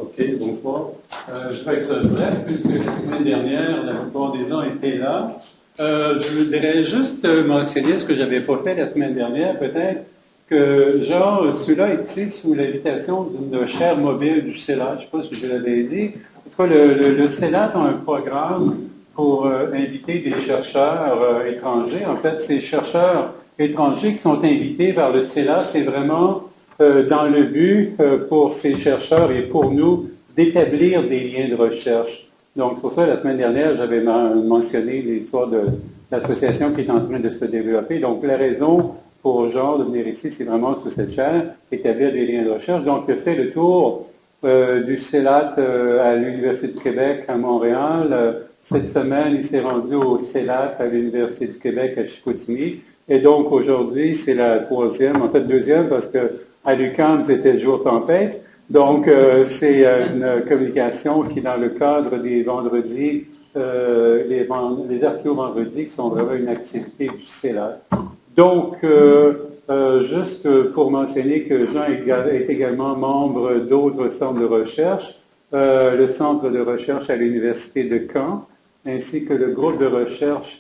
OK, bonsoir. Je vais être bref, puisque la semaine dernière, la plupart des gens étaient là. Je voudrais juste mentionner ce que je n'avais pas fait la semaine dernière, peut-être, que genre, celui-là est ici sous l'invitation d'une chaire mobile du CELAT. Je ne sais pas si je l'avais dit. En tout cas, le CELAT a un programme pour inviter des chercheurs étrangers. En fait, ces chercheurs étrangers qui sont invités par le CELAT, c'est vraiment dans le but pour ces chercheurs et pour nous d'établir des liens de recherche. Donc, c'est pour ça, la semaine dernière, j'avais mentionné l'histoire de l'association qui est en train de se développer. Donc, la raison pour Jean de venir ici, c'est vraiment sous cette chaire, établir des liens de recherche. Donc, il fait le tour du CELAT à l'Université du Québec à Montréal. Cette semaine, il s'est rendu au CELAT à l'Université du Québec à Chicoutimi. Et donc, aujourd'hui, c'est la troisième, en fait deuxième, parce que à l'UQAM, c'était le jour tempête. Donc, c'est une communication qui, dans le cadre des vendredis, les archéo-vendredis, qui sont vraiment une activité du CELAT. Donc, juste pour mentionner que Jean est également membre d'autres centres de recherche, le centre de recherche à l'Université de Caen, ainsi que le groupe de recherche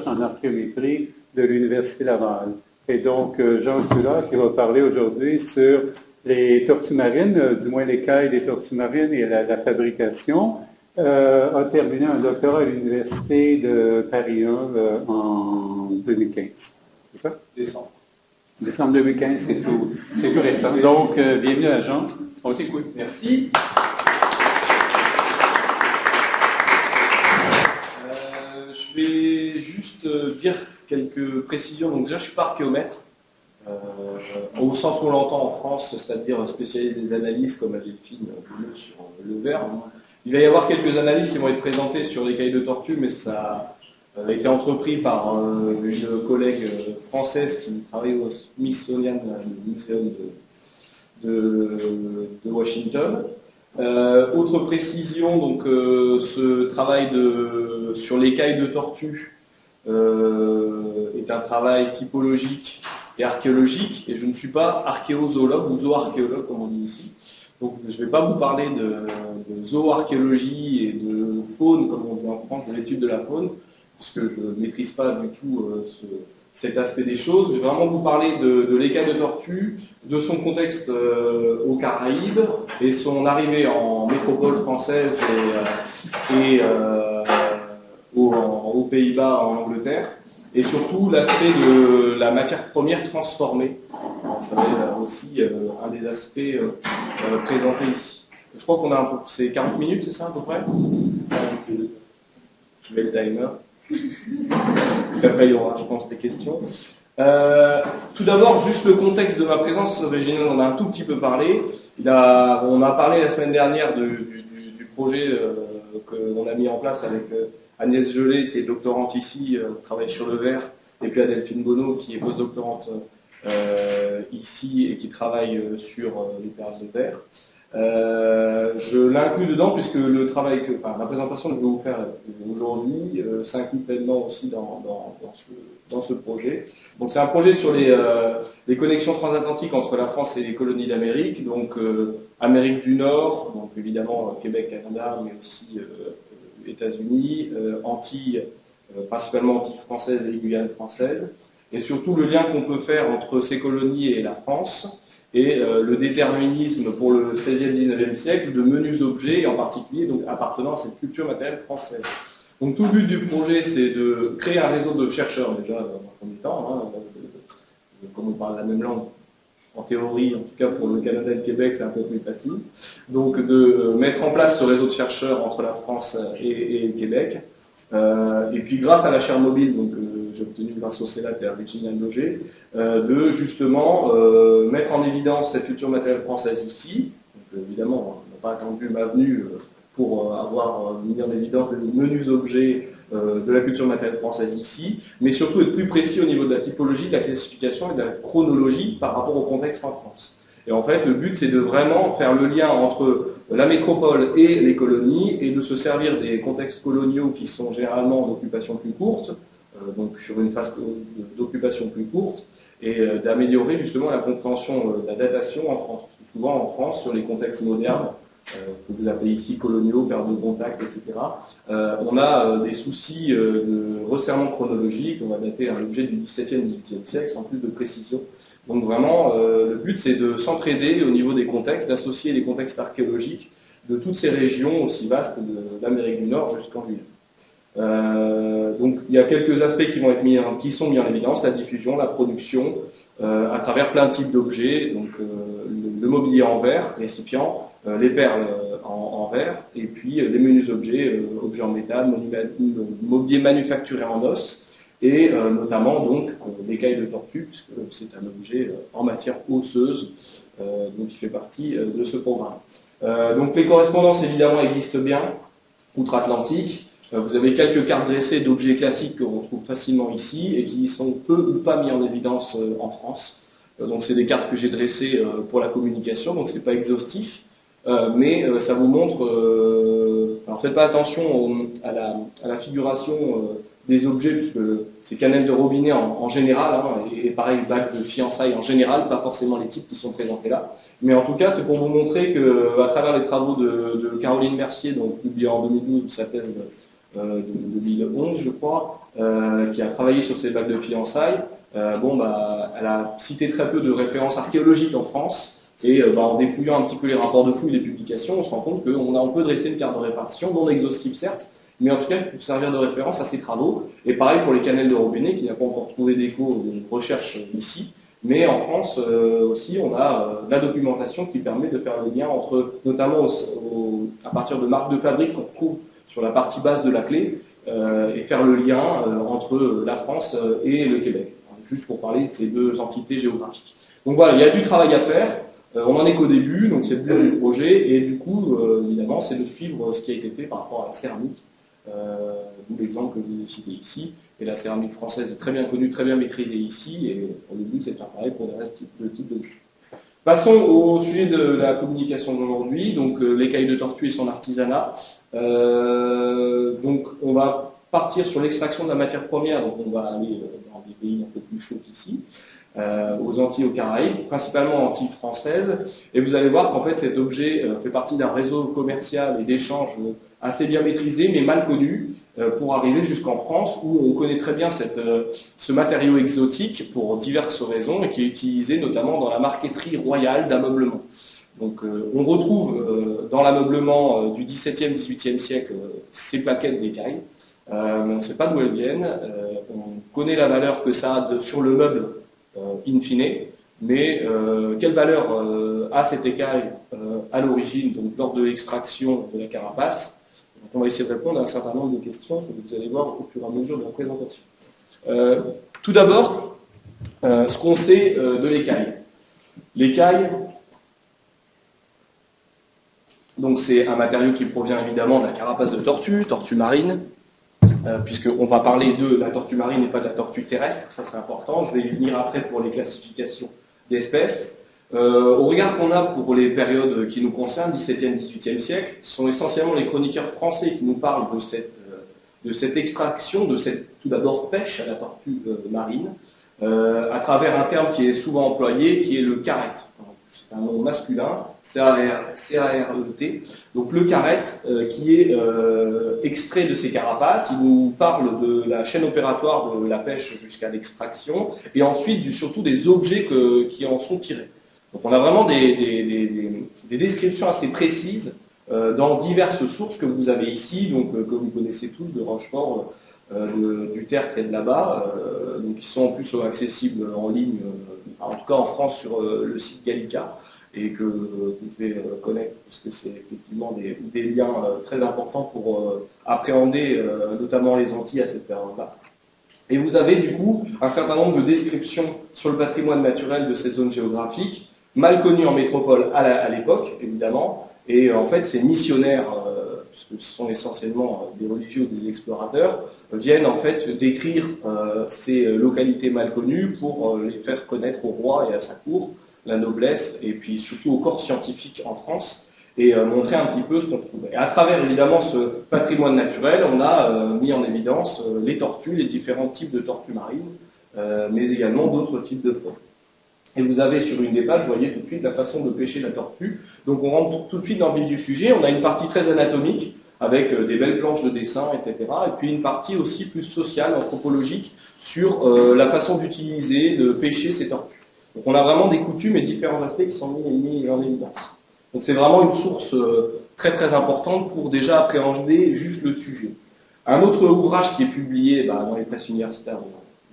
en archéométrie de l'Université Laval. Et donc, Jean Sula, qui va parler aujourd'hui sur les tortues marines, du moins l'écaille des tortues marines et la fabrication, a terminé un doctorat à l'Université de Paris 1 en 2015. C'est ça? Décembre. Décembre 2015, c'est tout récent. Donc, bienvenue à Jean. On t'écoute. Merci. Je vais juste dire quelques précisions. Donc déjà, je suis pas archéomètre, au sens où on l'entend en France, c'est-à-dire spécialiste des analyses comme Delphine sur le verre. Il va y avoir quelques analyses qui vont être présentées sur les cailles de tortue, mais ça a été entrepris par une collègue française qui travaille au Smithsonian Museum de Washington. Autre précision, donc ce travail sur l'écaille de tortue est un travail typologique et archéologique, et je ne suis pas archéozoologue ou zooarchéologue comme on dit ici. Donc je ne vais pas vous parler de zooarchéologie et de faune comme on dit en France, de l'étude de la faune, puisque je ne maîtrise pas du tout cet aspect des choses. Je vais vraiment vous parler de l'écaille de tortue, de son contexte aux Caraïbes et son arrivée en métropole française et aux Pays-Bas, en Angleterre, et surtout l'aspect de la matière première transformée. Ça va être aussi un des aspects présentés ici. Je crois qu'on a c'est 40 minutes, c'est ça à peu près? Je mets le timer. Après, il y aura, je pense, des questions. Tout d'abord, juste le contexte de ma présence. Régine en a un tout petit peu parlé. On a parlé la semaine dernière du projet qu'on a mis en place avec Agnès Gelé, qui est doctorante ici, qui travaille sur le verre, et puis Delphine Bonneau, qui est postdoctorante ici et qui travaille sur les perles de verre. Je l'inclus dedans puisque le travail la présentation que je vais vous faire aujourd'hui s'inclut pleinement aussi dans ce projet. Donc c'est un projet sur les connexions transatlantiques entre la France et les colonies d'Amérique, donc Amérique du Nord, donc évidemment Québec, Canada, mais aussi États-Unis, Antilles, principalement Antilles françaises et Guyane française, et surtout le lien qu'on peut faire entre ces colonies et la France, et le déterminisme pour le XVIe, XIXe siècle de menus objets, en particulier donc, appartenant à cette culture matérielle française. Donc tout le but du projet, c'est de créer un réseau de chercheurs, déjà, dans un premier temps, comme on parle la même langue, en théorie, en tout cas pour le Canada et le Québec, c'est un peu plus facile. Donc de mettre en place ce réseau de chercheurs entre la France et le Québec. Et puis grâce à la chaire mobile, donc j'ai obtenu grâce au CELAT et à Virginia Loger, de justement mettre en évidence cette culture matérielle française ici. Donc, évidemment, on n'a pas attendu ma venue pour mis en évidence des menus objets de la culture matérielle française ici, mais surtout être plus précis au niveau de la typologie, de la classification et de la chronologie par rapport au contexte en France. Et en fait, le but, c'est de vraiment faire le lien entre la métropole et les colonies et de se servir des contextes coloniaux qui sont généralement d'occupation plus courte, donc sur une phase d'occupation plus courte, et d'améliorer justement la compréhension de la datation en France. Souvent en France, sur les contextes modernes, que vous appelez ici coloniaux, perte de contact, etc., on a des soucis de resserrement chronologique, on va dater un objet du XVIIe, XVIIIe siècle, sans plus de précision. Donc vraiment, le but c'est de s'entraider au niveau des contextes, d'associer les contextes archéologiques de toutes ces régions aussi vastes de l'Amérique du Nord jusqu'en Guyane. Donc il y a quelques aspects qui sont mis en évidence, la diffusion, la production, à travers plein de types d'objets, donc le mobilier en verre, récipient, les perles en verre, et puis les menus objets, objets en métal, mobilier manufacturé en os, et notamment donc l'écaille de tortue, puisque c'est un objet en matière osseuse, donc qui fait partie de ce programme. Donc les correspondances évidemment existent bien, outre-Atlantique. Vous avez quelques cartes dressées d'objets classiques qu'on trouve facilement ici et qui sont peu ou pas mis en évidence en France. Donc c'est des cartes que j'ai dressées pour la communication, donc c'est pas exhaustif, mais ça vous montre. Alors faites pas attention à la figuration des objets, puisque c'est cannelle de robinet en général, hein, et pareil, bague de fiançailles en général, pas forcément les types qui sont présentés là. Mais en tout cas, c'est pour vous montrer qu'à travers les travaux de Caroline Mercier, donc publié en 2012, sa thèse de 2011, je crois, qui a travaillé sur ces bagues de fiançailles, elle a cité très peu de références archéologiques en France, et en dépouillant un petit peu les rapports de fouilles des publications, on se rend compte qu'on peut dresser une carte de répartition, non exhaustive certes, mais en tout cas pour servir de référence à ces travaux. Et pareil pour les cannelles de robinet, qui n'a pas encore trouvé d'écho de recherche ici, mais en France aussi, on a de la documentation qui permet de faire le lien entre, notamment à partir de marques de fabrique qu'on retrouve sur la partie basse de la clé, et faire le lien entre la France et le Québec, juste pour parler de ces deux entités géographiques. Donc voilà, il y a du travail à faire, on n'en est qu'au début, donc c'est le but du projet, et du coup, évidemment, c'est de suivre ce qui a été fait par rapport à la céramique, d'où l'exemple que je vous ai cité ici, et la céramique française est très bien connue, très bien maîtrisée ici, et le but c'est de faire pareil pour les restes de type d'objets. Passons au sujet de la communication d'aujourd'hui, donc l'écaille de tortue et son artisanat. Donc on va partir sur l'extraction de la matière première, donc on va aller dans des pays un peu plus chauds qu'ici, aux Antilles, aux Caraïbes, principalement Antilles françaises, et vous allez voir qu'en fait cet objet fait partie d'un réseau commercial et d'échanges assez bien maîtrisé, mais mal connu, pour arriver jusqu'en France, où on connaît très bien ce matériau exotique pour diverses raisons, et qui est utilisé notamment dans la marqueterie royale d'ameublement. Donc on retrouve dans l'ameublement du XVIIe, XVIIIe siècle ces plaquettes d'écailles, mais on ne sait pas d'où elles viennent, on connaît la valeur que ça a sur le meuble in fine, mais quelle valeur a cette écaille à l'origine, donc lors de l'extraction de la carapace? Donc on va essayer de répondre à un certain nombre de questions que vous allez voir au fur et à mesure de la présentation. Tout d'abord, ce qu'on sait de l'écaille. L'écaille, donc c'est un matériau qui provient évidemment de la carapace de tortue marine, puisqu'on va parler de la tortue marine et pas de la tortue terrestre, ça c'est important, je vais y venir après pour les classifications d'espèces. Au regard qu'on a pour les périodes qui nous concernent, 17e, 18e siècle, ce sont essentiellement les chroniqueurs français qui nous parlent de cette extraction, de cette tout d'abord pêche à la tortue marine, à travers un terme qui est souvent employé, qui est le carrette. C'est un nom masculin, C-A-R-E-T. Donc le carrette qui est extrait de ces carapaces, il nous parle de la chaîne opératoire de la pêche jusqu'à l'extraction, et ensuite surtout des objets qui en sont tirés. Donc on a vraiment des descriptions assez précises dans diverses sources que vous avez ici, donc que vous connaissez tous, de Rochefort, du Tertre et de là-bas, donc qui sont en plus accessibles en ligne, en tout cas en France sur le site Gallica, et que vous devez connaître, parce que c'est effectivement des liens très importants pour appréhender notamment les Antilles à cette période-là. Et vous avez du coup un certain nombre de descriptions sur le patrimoine naturel de ces zones géographiques, mal connues en métropole à l'époque, évidemment, et en fait ces missionnaires, puisque ce sont essentiellement des religieux ou des explorateurs, viennent en fait décrire ces localités mal connues pour les faire connaître au roi et à sa cour, la noblesse, et puis surtout au corps scientifique en France. et montrer un petit peu ce qu'on trouve. Et à travers évidemment ce patrimoine naturel, on a mis en évidence les tortues, les différents types de tortues marines, mais également d'autres types de faune. Et vous avez sur une des pages, vous voyez tout de suite la façon de pêcher la tortue. Donc on rentre tout de suite dans le vif du sujet. On a une partie très anatomique, avec des belles planches de dessin, etc. Et puis une partie aussi plus sociale, anthropologique, sur la façon d'utiliser, de pêcher ces tortues. Donc on a vraiment des coutumes et différents aspects qui sont mis en évidence. Donc c'est vraiment une source très très importante pour déjà appréhender juste le sujet. Un autre ouvrage qui est publié dans les presses universitaires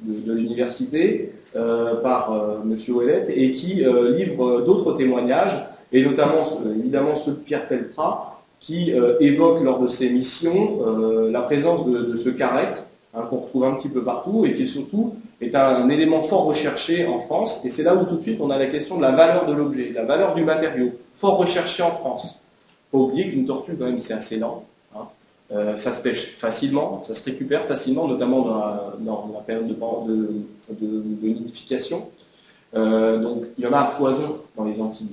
de l'université par M. Ouellette et qui livre d'autres témoignages, et notamment évidemment ceux de Pierre Pelprat, qui évoque lors de ses missions la présence de ce carrette, qu'on retrouve un petit peu partout, et qui surtout est un élément fort recherché en France, et c'est là où tout de suite on a la question de la valeur de l'objet, la valeur du matériau, fort recherché en France. Faut pas oublier qu'une tortue quand même c'est assez lent, ça se pêche facilement, ça se récupère facilement, notamment dans la période de nidification. Donc il y en a à foison dans les Antilles.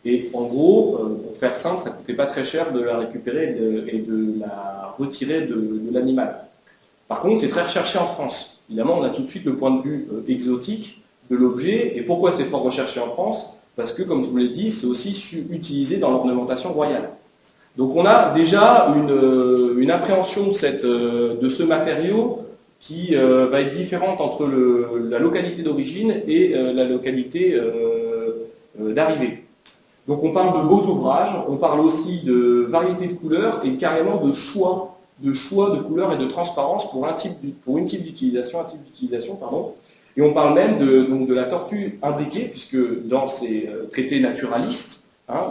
Et en gros, pour faire simple, ça ne coûtait pas très cher de la récupérer et de la retirer de l'animal. Par contre, c'est très recherché en France. Évidemment, on a tout de suite le point de vue exotique de l'objet. Et pourquoi c'est fort recherché en France? Parce que, comme je vous l'ai dit, c'est aussi utilisé dans l'ornementation royale. Donc on a déjà une appréhension de ce matériau qui va être différente entre la localité d'origine et la localité d'arrivée. Donc on parle de beaux ouvrages, on parle aussi de variété de couleurs et carrément de choix de couleurs et de transparence pour un type d'utilisation, Et on parle même de la tortue imbriquée, puisque dans ces traités naturalistes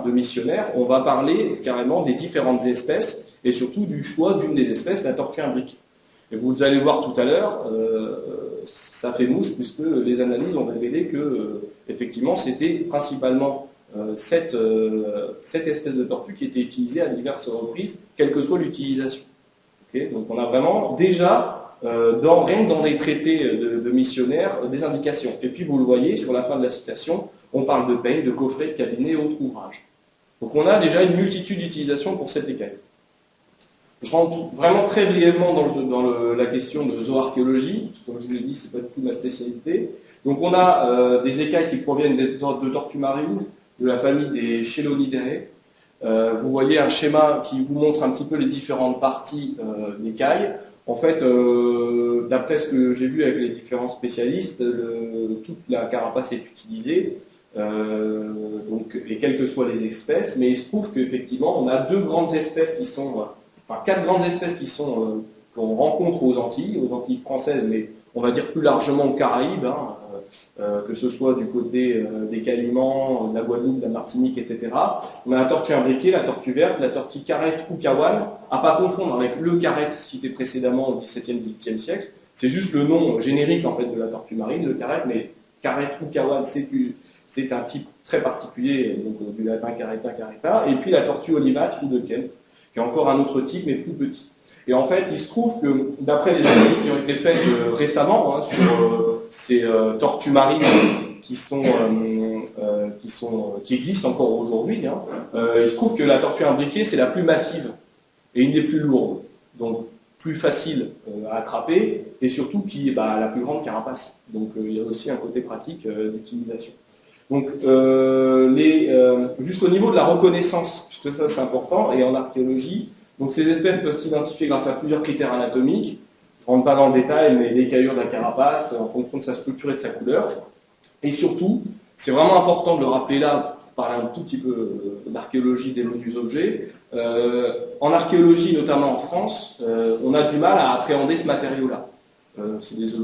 de missionnaires, on va parler carrément des différentes espèces et surtout du choix d'une des espèces, la tortue imbriquée. Et vous allez voir tout à l'heure, ça fait mouche puisque les analyses ont révélé que effectivement c'était principalement cette espèce de tortue qui était utilisée à diverses reprises, quelle que soit l'utilisation. Okay, donc on a vraiment déjà, rien que dans des traités de missionnaires, des indications. Et puis vous le voyez, sur la fin de la citation, on parle de peignes, de coffrets, de cabinets et autres ouvrages. Donc on a déjà une multitude d'utilisations pour cette écaille. Je rentre vraiment très brièvement dans la question de zooarchéologie, comme je vous l'ai dit, c'est pas du tout ma spécialité. Donc on a des écailles qui proviennent de tortues marines, de la famille des Chelonidae. Vous voyez un schéma qui vous montre un petit peu les différentes parties d'écailles. En fait, d'après ce que j'ai vu avec les différents spécialistes, toute la carapace est utilisée, et quelles que soient les espèces, mais il se trouve qu'effectivement, on a quatre grandes espèces qu'on rencontre aux Antilles françaises, mais on va dire plus largement aux Caraïbes, que ce soit du côté des Caïmans, de la Guadeloupe, de la Martinique, etc. On a la tortue imbriquée, la tortue verte, la tortue carrette ou kawan, à pas confondre avec le carrette cité précédemment au XVIIe, XVIIIe siècle. C'est juste le nom générique en fait de la tortue marine, le carrette, mais carrette ou kawan, c'est un type très particulier, donc du latin caretta, caretta. Et puis la tortue olivate ou de Kemp, qui est encore un autre type, mais plus petit. Et en fait, il se trouve que, d'après les études qui ont été faites récemment sur ces tortues marines qui existent encore aujourd'hui, il se trouve que la tortue imbriquée, c'est la plus massive et une des plus lourdes. Donc, plus facile à attraper et surtout qui a la plus grande carapace. Donc, il y a aussi un côté pratique d'utilisation. Donc, juste au niveau de la reconnaissance, puisque ça c'est important, et en archéologie, donc ces espèces peuvent s'identifier grâce à plusieurs critères anatomiques. Je ne rentre pas dans le détail, mais l'écaillure de la carapace, en fonction de sa structure et de sa couleur. Et surtout, c'est vraiment important de le rappeler là, pour parler un tout petit peu d'archéologie des modus objets. En archéologie, notamment en France, on a du mal à appréhender ce matériau-là.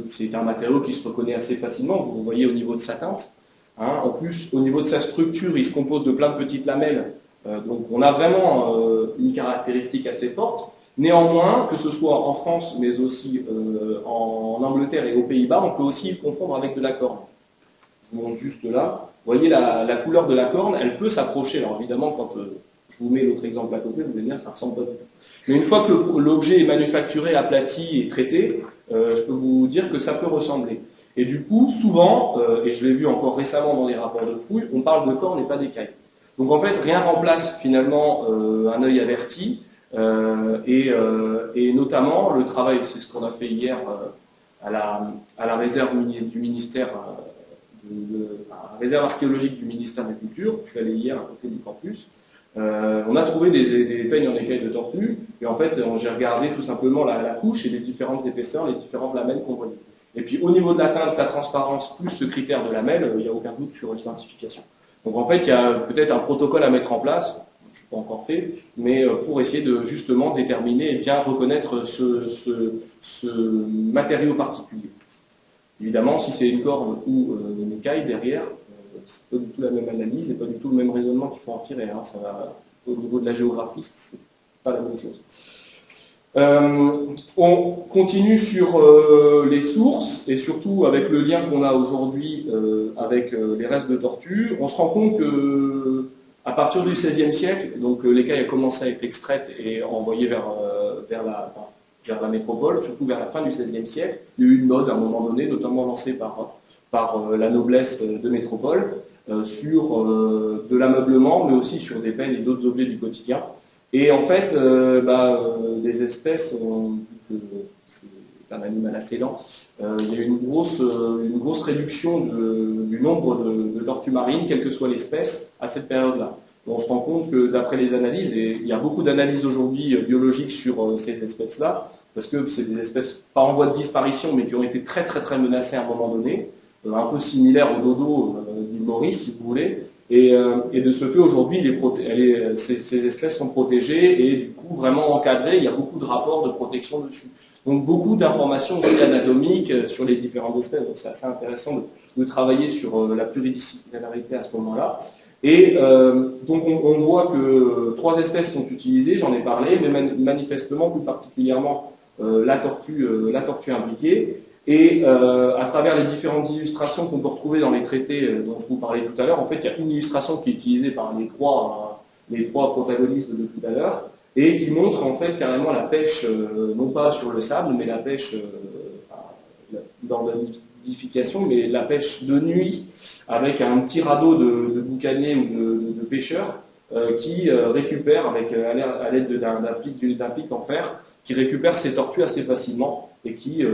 C'est un matériau qui se reconnaît assez facilement, vous voyez au niveau de sa teinte. En plus, au niveau de sa structure, il se compose de plein de petites lamelles. Donc on a vraiment une caractéristique assez forte. Néanmoins, que ce soit en France, mais aussi en Angleterre et aux Pays-Bas, on peut aussi le confondre avec de la corne. Je vous montre juste là. Vous voyez la couleur de la corne, elle peut s'approcher. Alors évidemment, quand je vous mets l'autre exemple à côté, vous allez dire que ça ne ressemble pas du tout. Mais une fois que l'objet est manufacturé, aplati et traité, je peux vous dire que ça peut ressembler. Et du coup, souvent, et je l'ai vu encore récemment dans les rapports de fouilles, on parle de corne et pas d'écailles. Donc en fait, rien remplace finalement un œil averti, et notamment le travail, c'est ce qu'on a fait hier à la réserve du ministère, à la réserve archéologique du ministère de la Culture. Je suis allé hier à côté du campus. On a trouvé des peignes en écailles de tortue, et en fait, j'ai regardé tout simplement la couche et les différentes épaisseurs, les différentes lamelles qu'on voyait. Et puis au niveau de l'atteinte, sa transparence, plus ce critère de lamelle, il n'y a aucun doute sur l'identification. Donc en fait, il y a peut-être un protocole à mettre en place, je n'ai pas encore fait, mais pour essayer de justement déterminer et bien reconnaître ce matériau particulier. Évidemment, si c'est une corde ou une écaille derrière, c'est pas du tout la même analyse et pas du tout le même raisonnement qu'il faut en tirer. Hein. Ça va, au niveau de la géographie, c'est pas la même chose. On continue sur les sources et surtout avec le lien qu'on a aujourd'hui avec les restes de tortue. On se rend compte que à partir du XVIe siècle, donc l'écaille a commencé à être extraite et envoyée vers la métropole, surtout vers la fin du XVIe siècle. Il y a eu une mode à un moment donné, notamment lancée par la noblesse de métropole, sur de l'ameublement, mais aussi sur des peignes et d'autres objets du quotidien. Et en fait, des espèces, c'est un animal assez lent, il y a eu une grosse réduction du nombre de tortues marines, quelle que soit l'espèce, à cette période-là. On se rend compte que d'après les analyses, et il y a beaucoup d'analyses aujourd'hui biologiques sur cette espèce-là, parce que c'est des espèces pas en voie de disparition, mais qui ont été très très très menacées à un moment donné, un peu similaire au dodo d'île Maurice, si vous voulez. Et de ce fait, aujourd'hui, ces espèces sont protégées et du coup vraiment encadrées. Il y a beaucoup de rapports de protection dessus. Donc beaucoup d'informations aussi anatomiques sur les différentes espèces. Donc c'est assez intéressant de travailler sur la pluridisciplinarité à ce moment-là. Et donc on voit que 3 espèces sont utilisées, j'en ai parlé, mais manifestement, plus particulièrement la tortue imbriquée. Et à travers les différentes illustrations qu'on peut retrouver dans les traités dont je vous parlais tout à l'heure, en fait, il y a une illustration qui est utilisée par les trois protagonistes de tout à l'heure, et qui montre en fait carrément la pêche, non pas sur le sable, mais la pêche dans la nidification, mais la pêche de nuit, avec un petit radeau de boucaniers ou de pêcheurs qui récupèrent, à l'aide d'un pic en fer, qui récupère ces tortues assez facilement et qui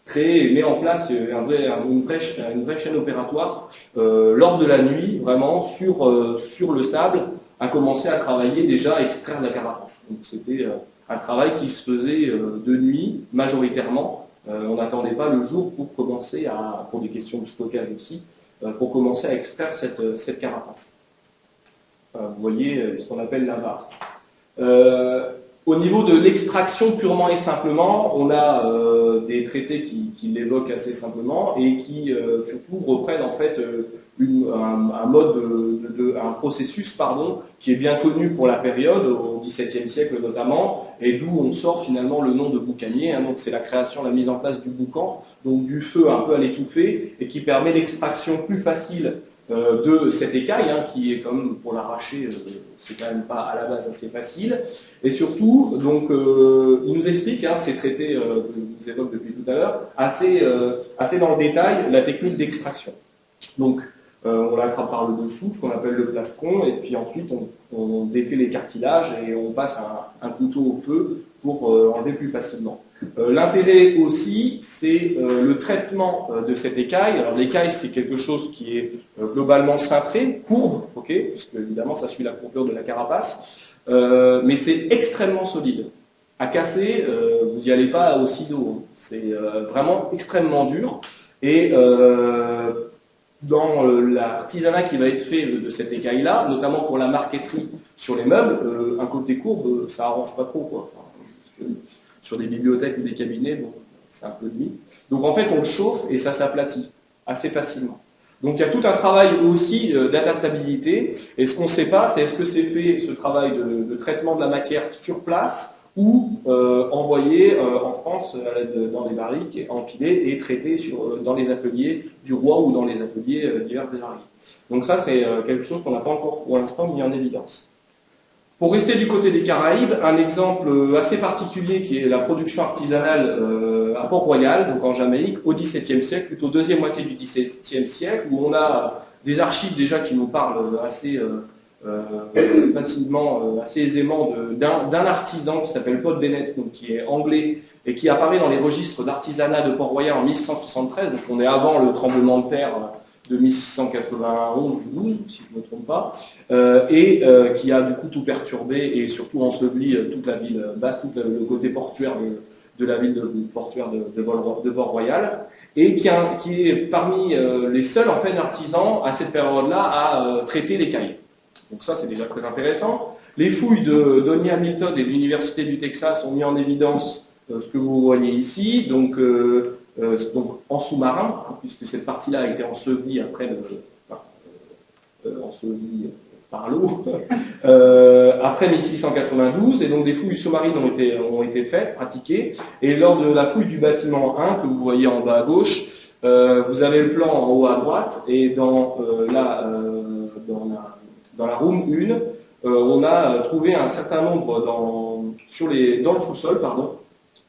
crée et met en place une vraie chaîne opératoire lors de la nuit, vraiment sur le sable, à commencer à travailler déjà à extraire la carapace. Donc c'était un travail qui se faisait de nuit majoritairement. On n'attendait pas le jour pour commencer pour des questions de stockage aussi, pour commencer à extraire cette carapace. Vous voyez ce qu'on appelle la barre. Au niveau de l'extraction purement et simplement, on a des traités qui l'évoquent assez simplement et qui surtout reprennent en fait un processus qui est bien connu pour la période, au XVIIe siècle notamment, et d'où on sort finalement le nom de boucanier. Donc c'est la création, la mise en place du boucan, donc du feu un peu à l'étouffer, et qui permet l'extraction plus facile de cette écaille, qui est comme pour l'arracher, c'est quand même pas à la base assez facile. Et surtout, donc, il nous explique, ces traités que je vous évoque depuis tout à l'heure, assez dans le détail, la technique d'extraction. Donc, on l'attrape par le dessous, ce qu'on appelle le plastron, et puis ensuite on défait les cartilages et on passe un couteau au feu pour enlever plus facilement. L'intérêt aussi, c'est le traitement de cette écaille. Alors l'écaille, c'est quelque chose qui est globalement cintré, courbe, puisque évidemment ça suit la courbure de la carapace, mais c'est extrêmement solide. À casser, vous n'y allez pas au ciseau. C'est vraiment extrêmement dur. Et dans l'artisanat qui va être fait de cette écaille-là, notamment pour la marqueterie sur les meubles, un côté courbe, ça arrange pas trop, quoi. Enfin, sur des bibliothèques ou des cabinets, bon, c'est un peu limite. Donc en fait, on le chauffe et ça s'aplatit assez facilement. Donc il y a tout un travail aussi d'adaptabilité. Et ce qu'on ne sait pas, c'est est-ce que c'est fait ce travail de traitement de la matière sur place ou envoyé en France dans des barriques, empilés et traités dans les ateliers du roi ou dans les ateliers divers et variés. Donc ça, c'est quelque chose qu'on n'a pas encore pour l'instant mis en évidence. Pour rester du côté des Caraïbes, un exemple assez particulier qui est la production artisanale à Port-Royal, donc en Jamaïque, au XVIIe siècle, plutôt deuxième moitié du XVIIe siècle, où on a des archives déjà qui nous parlent assez facilement, assez aisément d'un artisan qui s'appelle Paul Bennett, donc qui est anglais et qui apparaît dans les registres d'artisanat de Port-Royal en 1673, donc on est avant le tremblement de terre de 1691 ou 12, si je ne me trompe pas, qui a du coup tout perturbé et surtout enseveli toute la ville basse, tout le côté portuaire de la ville portuaire de Port-Royal, et qui est parmi les seuls en fait artisans à cette période-là à traiter les cailles. Donc ça c'est déjà très intéressant. Les fouilles de Donny Hamilton et de l'Université du Texas ont mis en évidence ce que vous voyez ici, donc en sous-marin, puisque cette partie-là a été ensevelie après ensevelie par l'eau, après 1692, et donc des fouilles sous-marines ont été faites, pratiquées, et lors de la fouille du bâtiment 1, que vous voyez en bas à gauche, vous avez le plan en haut à droite, et dans la room 1, on a trouvé un certain nombre dans le sous-sol,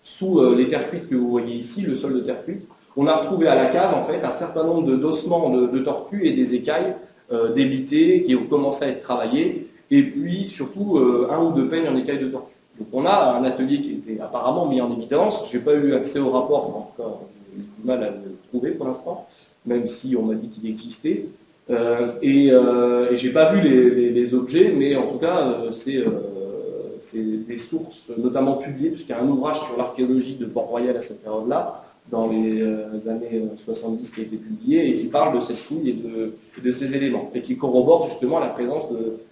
sous les terres cuites que vous voyez ici, le sol de terre cuite. On a retrouvé à la cave en fait un certain nombre d'ossements de tortues et des écailles débitées qui ont commencé à être travaillées, et puis surtout 1 ou 2 peignes en écailles de tortue. Donc on a un atelier qui était apparemment mis en évidence. Je n'ai pas eu accès au rapport, en tout cas j'ai eu du mal à le trouver pour l'instant, même si on m'a dit qu'il existait. Et j'ai pas vu les objets, mais en tout cas c'est des sources notamment publiées, puisqu'il y a un ouvrage sur l'archéologie de Port-Royal à cette période-là, dans les années 70 qui a été publié, et qui parle de cette fouille et de ces éléments, et qui corrobore justement la présence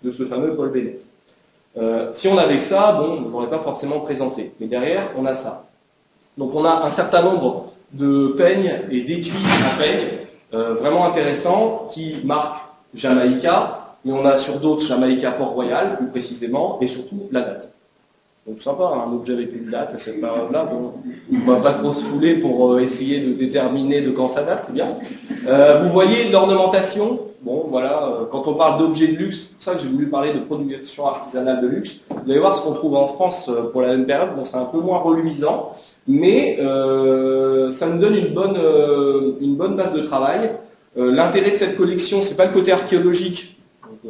de ce fameux Paul Bennett. Si on avait que ça, bon, je n'aurais pas forcément présenté, mais derrière on a ça. Donc on a un certain nombre de peignes et d'étuis à peignes vraiment intéressants qui marquent Jamaïca, mais on a sur d'autres Jamaïca Port-Royal plus précisément, et surtout la date. Donc sympa, un objet avec une date à cette période-là, bon, on ne va pas trop se fouler pour essayer de déterminer de quand ça date, c'est bien. Vous voyez l'ornementation, bon voilà, quand on parle d'objets de luxe, c'est pour ça que j'ai voulu parler de production artisanale de luxe. Vous allez voir ce qu'on trouve en France pour la même période, bon c'est un peu moins reluisant, mais ça nous donne une bonne base de travail. L'intérêt de cette collection, c'est pas le côté archéologique,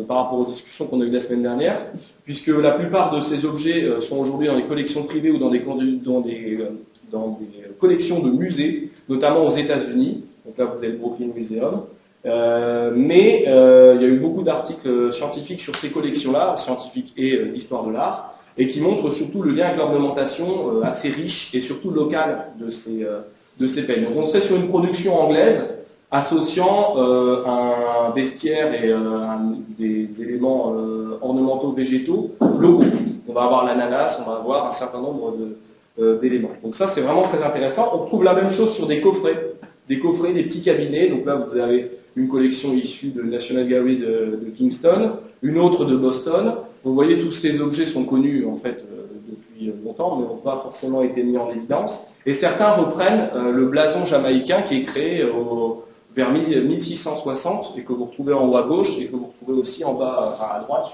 par rapport aux discussions qu'on a eues la semaine dernière, puisque la plupart de ces objets sont aujourd'hui dans des collections privées ou dans des collections de musées, notamment aux États-Unis. Donc là, vous avez le Brooklyn Museum. Mais il y a eu beaucoup d'articles scientifiques sur ces collections-là, scientifiques et d'histoire de l'art, et qui montrent surtout le lien avec l'ornementation assez riche et surtout locale de ces peignes. Donc on serait sur une production anglaise, associant un bestiaire et des éléments ornementaux végétaux locaux. On va avoir l'ananas, on va avoir un certain nombre d'éléments. Donc ça c'est vraiment très intéressant. On retrouve la même chose sur des coffrets, des petits cabinets. Donc là vous avez une collection issue de National Gallery de Kingston, une autre de Boston. Vous voyez tous ces objets sont connus en fait depuis longtemps, mais n'ont pas forcément été mis en évidence. Et certains reprennent le blason jamaïcain qui est créé vers 1660 et que vous retrouvez en haut à gauche et que vous retrouvez aussi en bas à droite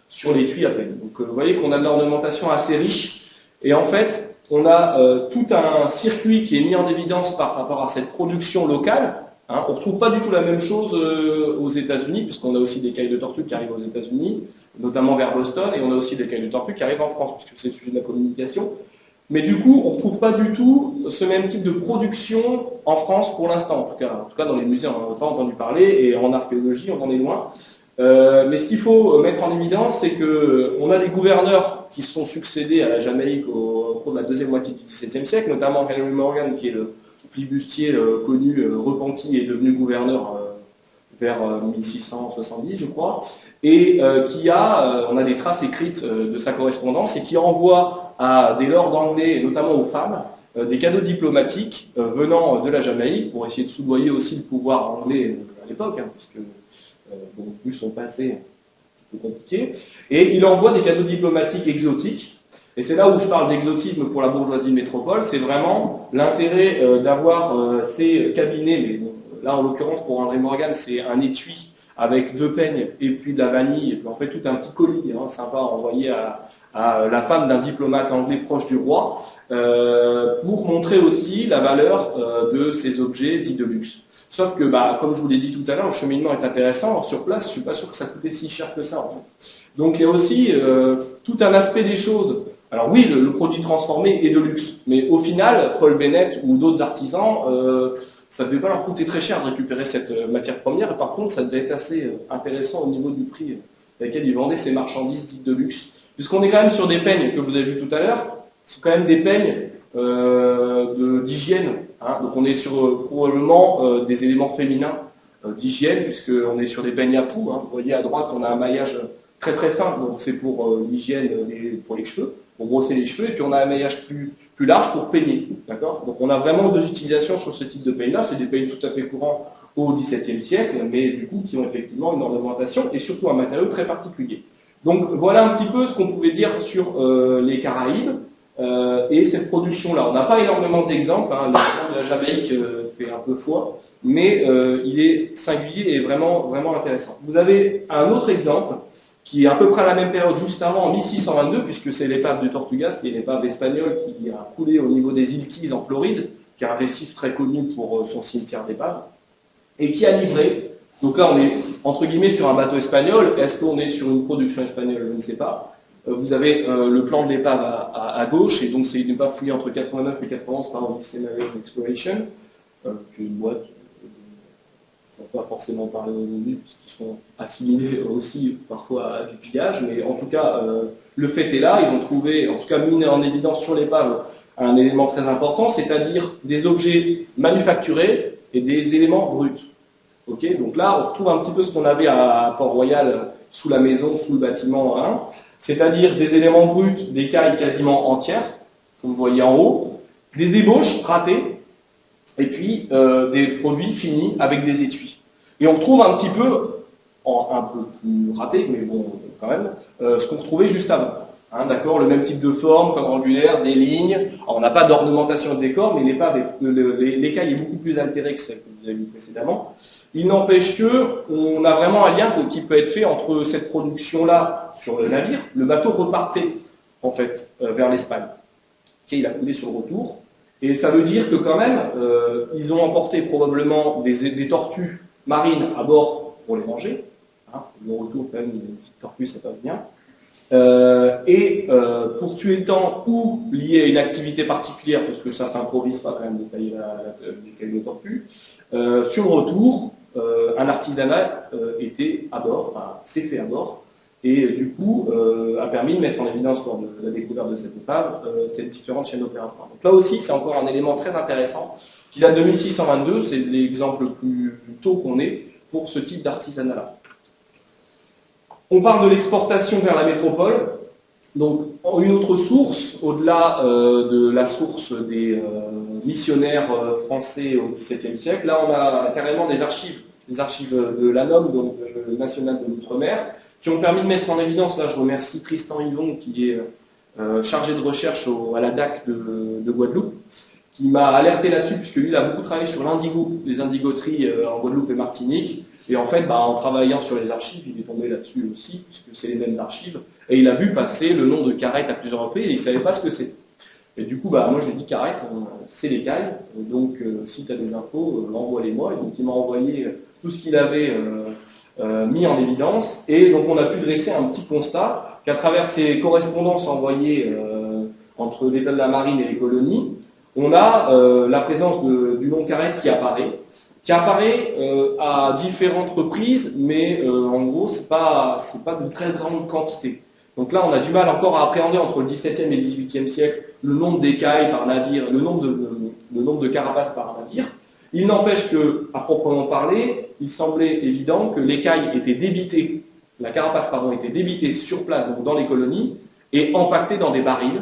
sur l'étui à peine. Donc vous voyez qu'on a de l'ornementation assez riche et en fait on a tout un circuit qui est mis en évidence par rapport à cette production locale. Hein. On ne retrouve pas du tout la même chose aux États-Unis, puisqu'on a aussi des cailles de tortue qui arrivent aux États-Unis, notamment vers Boston, et on a aussi des cailles de tortue qui arrivent en France, puisque c'est le sujet de la communication. Mais du coup, on ne retrouve pas du tout ce même type de production en France pour l'instant. En tout cas, dans les musées, on n'en a pas entendu parler, et en archéologie, on en est loin. Mais ce qu'il faut mettre en évidence, c'est qu'on a des gouverneurs qui se sont succédés à la Jamaïque au cours de la deuxième moitié du XVIIe siècle, notamment Henry Morgan, qui est le flibustier connu, repenti, et devenu gouverneur vers 1670, je crois, et on a des traces écrites de sa correspondance, et qui envoie à des lords anglais, et notamment aux femmes, des cadeaux diplomatiques venant de la Jamaïque, pour essayer de soudoyer aussi le pouvoir anglais à l'époque, hein, puisque vu son passé un peu compliqué, et il envoie des cadeaux diplomatiques exotiques. Et c'est là où je parle d'exotisme pour la bourgeoisie de métropole, c'est vraiment l'intérêt d'avoir ces cabinets, mais bon, là en l'occurrence pour Henry Morgan c'est un étui avec 2 peignes et puis de la vanille, et puis en fait tout un petit colis sympa à envoyer à la femme d'un diplomate anglais proche du roi, pour montrer aussi la valeur de ces objets dits de luxe. Sauf que, comme je vous l'ai dit tout à l'heure, le cheminement est intéressant. Alors, sur place, je suis pas sûr que ça coûtait si cher que ça, en fait. Donc, il y a aussi tout un aspect des choses. Alors oui, le produit transformé est de luxe, mais au final, Paul Bennett ou d'autres artisans, ça ne devait pas leur coûter très cher de récupérer cette matière première, et par contre, ça devait être assez intéressant au niveau du prix avec lequel ils vendaient ces marchandises dites de luxe. Puisqu'on est quand même sur des peignes que vous avez vu tout à l'heure, c'est quand même des peignes d'hygiène, hein. Donc on est sur probablement des éléments féminins d'hygiène, puisqu'on est sur des peignes à poux, hein. Vous voyez à droite, on a un maillage très très fin, donc c'est pour l'hygiène pour les cheveux, pour brosser les cheveux, et puis on a un maillage plus large pour peigner, d'accord. Donc on a vraiment deux utilisations sur ce type de peignes-là, c'est des peignes tout à fait courants au XVIIe siècle, mais du coup qui ont effectivement une ornementation et surtout un matériau très particulier. Donc voilà un petit peu ce qu'on pouvait dire sur les Caraïbes et cette production-là. On n'a pas énormément d'exemples, hein. L'exemple de la Jamaïque fait un peu foi, mais il est singulier et vraiment, vraiment intéressant. Vous avez un autre exemple qui est à peu près à la même période, juste avant, en 1622, puisque c'est l'épave du Tortugas, qui est l'épave espagnole qui a coulé au niveau des îles Keys en Floride, qui est un récif très connu pour son cimetière d'épaves, et qui a livré. Donc là, on est, entre guillemets, sur un bateau espagnol. Est-ce qu'on est sur une production espagnole? Je ne sais pas. Vous avez le plan de l'épave à gauche, et donc c'est une épave fouillée entre 89 et 91 par Odyssey Marine Exploration, qui est une boîte. On ne va pas forcément parler au début, puisqu'ils sont assimilés aussi parfois à du pillage, mais en tout cas, le fait est là. Ils ont trouvé, en tout cas mis en évidence sur l'épave, un élément très important, c'est-à-dire des objets manufacturés et des éléments bruts. Okay, donc là, on retrouve un petit peu ce qu'on avait à Port-Royal, sous la maison, sous le bâtiment 1, c'est-à-dire des éléments bruts, des cailles quasiment entières, comme vous voyez en haut, des ébauches ratées, et puis des produits finis avec des étuis. Et on retrouve un petit peu, un peu plus raté, mais bon, quand même, ce qu'on retrouvait juste avant. Hein, d'accord, le même type de forme, comme angulaire, des lignes. Alors, on n'a pas d'ornementation de décor, mais l'écaille est beaucoup plus altérée que celle que vous avez vue précédemment. Il n'empêche qu'on a vraiment un lien qui peut être fait entre cette production-là sur le navire. Le bateau repartait, en fait, vers l'Espagne. Okay, il a coulé sur le retour. Et ça veut dire que quand même, ils ont emporté probablement des tortues marines à bord pour les manger. Hein, le retour, quand même, une petite tortue, ça passe bien. Pour tuer le temps ou lié à une activité particulière, parce que ça s'improvise pas quand même de tailler les tortues, sur le retour, un artisanat était à bord, enfin s'est fait à bord, et du coup a permis de mettre en évidence lors de la découverte de cette épave cette différente chaîne opératoire. Donc là aussi c'est encore un élément très intéressant qui date de 1622, c'est l'exemple le plus tôt qu'on ait pour ce type d'artisanat-là. On parle de l'exportation vers la métropole. Donc, une autre source, au-delà de la source des missionnaires français au XVIIe siècle, là on a carrément des archives de l'ANOM, donc le National de l'Outre-mer, qui ont permis de mettre en évidence, là je remercie Tristan Yvon, qui est chargé de recherche à la DAC de Guadeloupe, qui m'a alerté là-dessus, puisque lui il a beaucoup travaillé sur l'indigo, les indigoteries en Guadeloupe et Martinique. Et en fait, en travaillant sur les archives, il est tombé là-dessus aussi, puisque c'est les mêmes archives, et il a vu passer le nom de carrette à plusieurs reprises, et il ne savait pas ce que c'était. Et du coup, moi j'ai dit carrette, c'est les cailles, donc si tu as des infos, envoie-les-moi. Et donc il m'a envoyé tout ce qu'il avait mis en évidence, et donc on a pu dresser un petit constat, qu'à travers ces correspondances envoyées entre l'État de la Marine et les colonies, on a la présence du nom carrette qui apparaît à différentes reprises, mais en gros, c'est pas de très grande quantité. Donc là, on a du mal encore à appréhender entre le XVIIe et le XVIIIe siècle le nombre d'écailles par navire, le nombre de carapaces par navire. Il n'empêche que, à proprement parler, il semblait évident que l'écaille était débitée, la carapace, était débitée sur place, donc dans les colonies, et empaquetée dans des barils,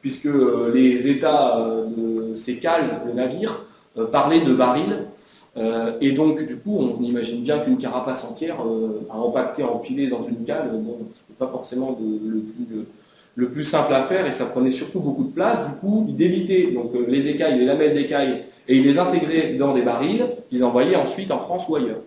puisque les états de ces cales de navires parlaient de barils. Et donc, du coup, on imagine bien qu'une carapace entière à empaqueter, empilée dans une cale, c'était pas forcément le plus simple à faire, et ça prenait surtout beaucoup de place. Du coup, ils débitaient donc, les écailles, les lamelles d'écailles, et ils les intégraient dans des barils, ils envoyaient ensuite en France ou ailleurs.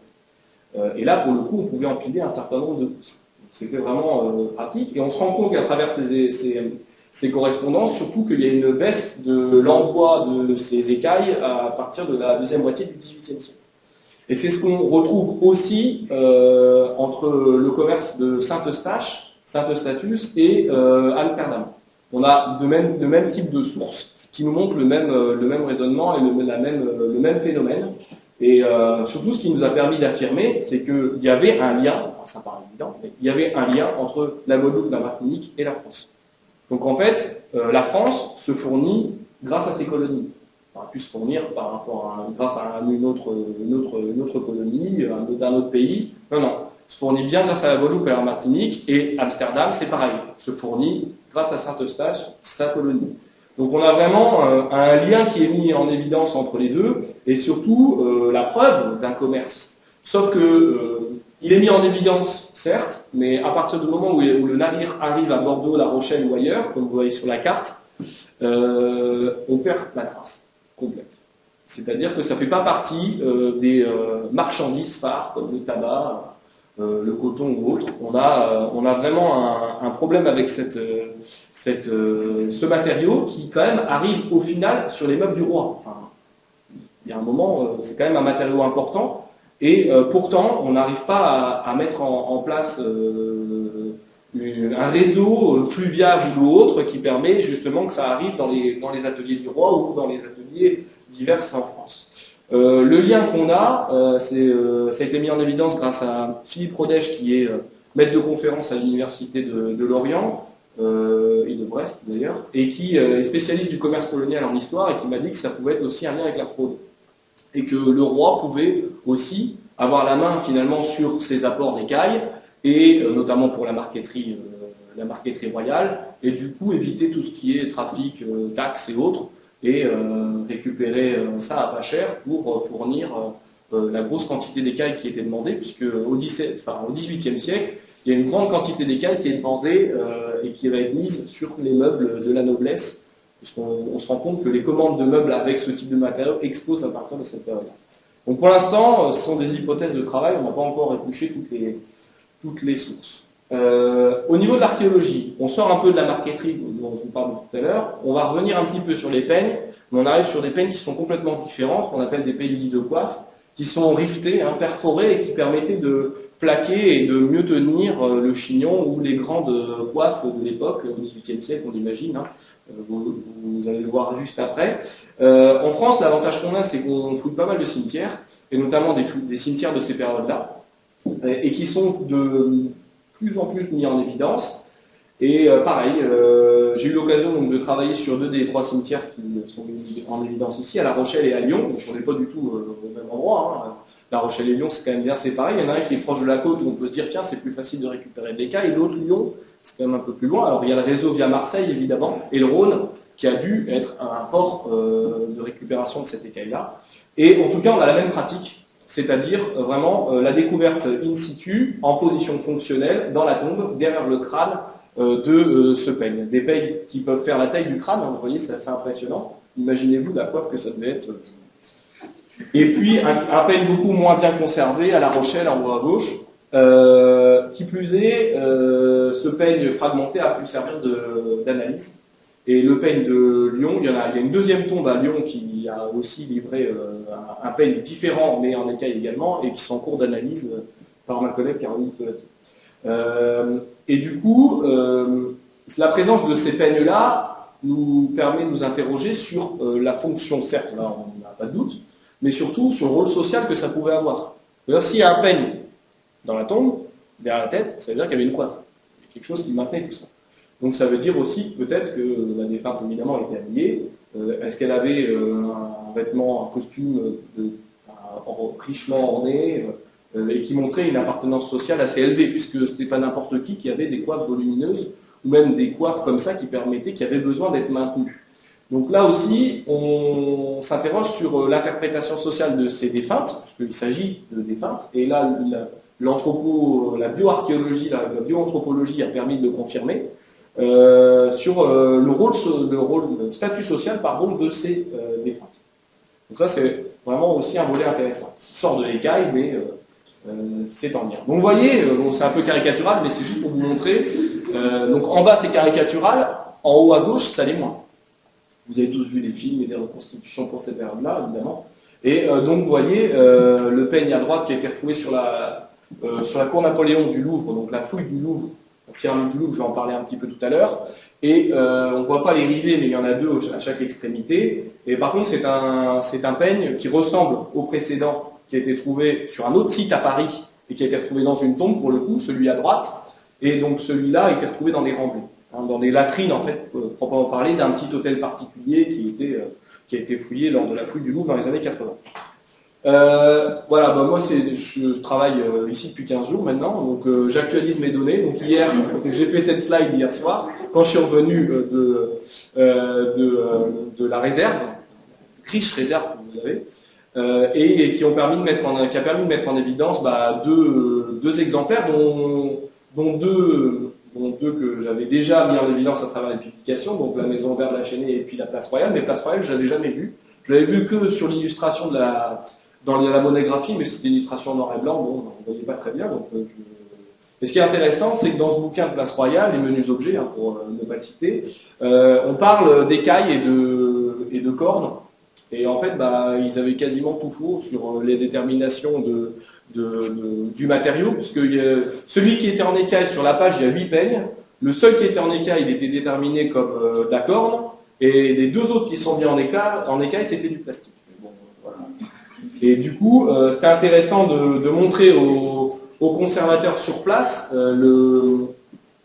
Et là, pour le coup, on pouvait empiler un certain nombre de couches. C'était vraiment pratique, et on se rend compte qu'à travers ces correspondances, surtout qu'il y a une baisse de l'envoi de ces écailles à partir de la deuxième moitié du XVIIIe siècle. Et c'est ce qu'on retrouve aussi entre le commerce de Saint-Eustache et Amsterdam. On a de même type de sources qui nous montrent le même raisonnement et le même phénomène. Et surtout, ce qui nous a permis d'affirmer, c'est qu'il y avait un lien, ça paraît évident, mais il y avait un lien entre la Guadeloupe, la Martinique et la France. Donc en fait, la France se fournit grâce à ses colonies. On aurait pu se fournir grâce à une autre colonie, d'un autre pays. Non, non. Se fournit bien grâce à la Guadeloupe et à la Martinique, et Amsterdam, c'est pareil. Se fournit grâce à Saint-Eustache, sa colonie. Donc on a vraiment un lien qui est mis en évidence entre les deux, et surtout la preuve d'un commerce. Sauf que il est mis en évidence, certes, mais à partir du moment où le navire arrive à Bordeaux, La Rochelle ou ailleurs, comme vous voyez sur la carte, on perd la trace complète. C'est-à-dire que ça ne fait pas partie des marchandises phares, comme le tabac, le coton ou autre. On a vraiment un problème avec ce matériau qui, quand même, arrive au final sur les meubles du roi. Enfin, il y a un moment, c'est quand même un matériau important. Et pourtant, on n'arrive pas à mettre en place un réseau fluvial ou autre qui permet justement que ça arrive dans les ateliers du roi ou dans les ateliers divers en France. Le lien qu'on a, ça a été mis en évidence grâce à Philippe Rodèche, qui est maître de conférence à l'université de Lorient, et de Brest d'ailleurs, et qui est spécialiste du commerce colonial en histoire, et qui m'a dit que ça pouvait être aussi un lien avec la fraude. Et que le roi pouvait aussi avoir la main finalement sur ses apports d'écailles, et notamment pour la marqueterie royale, et du coup éviter tout ce qui est trafic, taxes et autres, et récupérer ça à pas cher pour fournir la grosse quantité d'écailles qui était demandée, puisque au XVIIIe siècle, il y a une grande quantité d'écailles qui est demandée et qui va être mise sur les meubles de la noblesse, puisqu'on se rend compte que les commandes de meubles avec ce type de matériaux explosent à partir de cette période. Donc pour l'instant, ce sont des hypothèses de travail, on n'a pas encore épluché toutes les sources. Au niveau de l'archéologie, on sort un peu de la marqueterie dont je vous parle tout à l'heure, on va revenir un petit peu sur les peignes, mais on arrive sur des peignes qui sont complètement différentes, qu'on appelle des peignes dites de coiffe, qui sont rivetées, perforées, et qui permettaient de plaquer et de mieux tenir le chignon ou les grandes coiffes de l'époque, au XVIIIe siècle, on l'imagine. Vous allez le voir juste après. En France, l'avantage qu'on a, c'est qu'on fouille pas mal de cimetières, et notamment des cimetières de ces périodes-là, et qui sont de plus en plus mis en évidence. Et pareil, j'ai eu l'occasion de travailler sur 2 des 3 cimetières qui sont mis en évidence ici, à La Rochelle et à Lyon. Donc on n'est pas du tout au même endroit. La Rochelle et Lyon, c'est quand même bien séparé. Il y en a un qui est proche de la côte où on peut se dire, tiens, c'est plus facile de récupérer des cas, et l'autre, Lyon, c'est quand même un peu plus loin. Alors il y a le réseau via Marseille, évidemment, et le Rhône, qui a dû être un port de récupération de cette écaille-là. Et en tout cas, on a la même pratique, c'est-à-dire vraiment la découverte in situ, en position fonctionnelle, dans la tombe, derrière le crâne de ce peigne. Des peignes qui peuvent faire la taille du crâne, vous voyez, c'est assez impressionnant. Imaginez-vous la coiffe que ça devait être. Et puis, un peigne beaucoup moins bien conservé, à La Rochelle, en haut à gauche. Qui plus est, ce peigne fragmenté a pu servir d'analyse. Et le peigne de Lyon, il y a une deuxième tombe à Lyon qui a aussi livré un peigne différent, mais en écaille également, et qui sont en cours d'analyse par ma collègue Caroline Solati. Et du coup, la présence de ces peignes-là nous permet de nous interroger sur la fonction, certes, là on n'a pas de doute, mais surtout sur le rôle social que ça pouvait avoir. S'il y a un peigne dans la tombe, derrière la tête, ça veut dire qu'il y avait une coiffe. Il y a quelque chose qui maintenait tout ça. Donc ça veut dire aussi peut-être que la défunte évidemment était habillée. Est-ce qu'elle avait un vêtement, un costume richement orné et qui montrait une appartenance sociale assez élevée, puisque c'était pas n'importe qui avait des coiffes volumineuses ou même des coiffes comme ça qui avaient besoin d'être maintenues. Donc là aussi, on s'interroge sur l'interprétation sociale de ces défuntes, puisqu'il s'agit de défuntes, et là la bioarchéologie, la bioanthropologie a permis de le confirmer. Sur le statut social de ces défuntes. Donc ça c'est vraiment aussi un volet intéressant. Il sort de l'écaille, mais c'est en lien. Donc vous voyez, c'est un peu caricatural, mais c'est juste pour vous montrer. Donc en bas c'est caricatural, en haut à gauche ça l'est moins. Vous avez tous vu des films et des reconstitutions pour ces périodes-là, évidemment. Et donc vous voyez le peigne à droite qui a été retrouvé sur la cour Napoléon du Louvre, donc la fouille du Louvre, la pyramide du Louvre, je vais en parler un petit peu tout à l'heure. Et on ne voit pas les rivets, mais il y en a deux à chaque extrémité. Et par contre, c'est un peigne qui ressemble au précédent, qui a été trouvé sur un autre site à Paris et qui a été retrouvé dans une tombe, pour le coup, celui à droite. Et donc celui-là a été retrouvé dans des remblais, hein, dans des latrines, en fait, proprement parler, d'un petit hôtel particulier qui a été fouillé lors de la fouille du Louvre dans les années 80. Voilà, bah moi je travaille ici depuis 15 jours maintenant, donc j'actualise mes données. Donc hier, j'ai fait cette slide hier soir, quand je suis revenu de la réserve, riche réserve que vous avez, et qui a permis de mettre en évidence deux exemplaires, dont deux que j'avais déjà mis en évidence à travers les publications, donc la Maison Verte de la Chênaie et puis la Place Royale. Mais Place Royale, je l'avais jamais vue. Je l'avais vu que sur l'illustration dans la monographie, mais c'était une illustration en noir et blanc, bon, on ne voyait pas très bien. Donc, Et ce qui est intéressant, c'est que dans ce bouquin de Place Royale, les menus objets, hein, pour ne pas le citer, on parle d'écailles et de cornes. Et en fait, ils avaient quasiment tout faux sur les déterminations du matériau, puisque celui qui était en écaille sur la page, il y a 8 peignes. Le seul qui était en écaille, il était déterminé comme de la corne, et les deux autres qui sont mis en écaille, c'était du plastique. Bon, voilà. Et du coup, c'était intéressant de montrer aux conservateurs sur place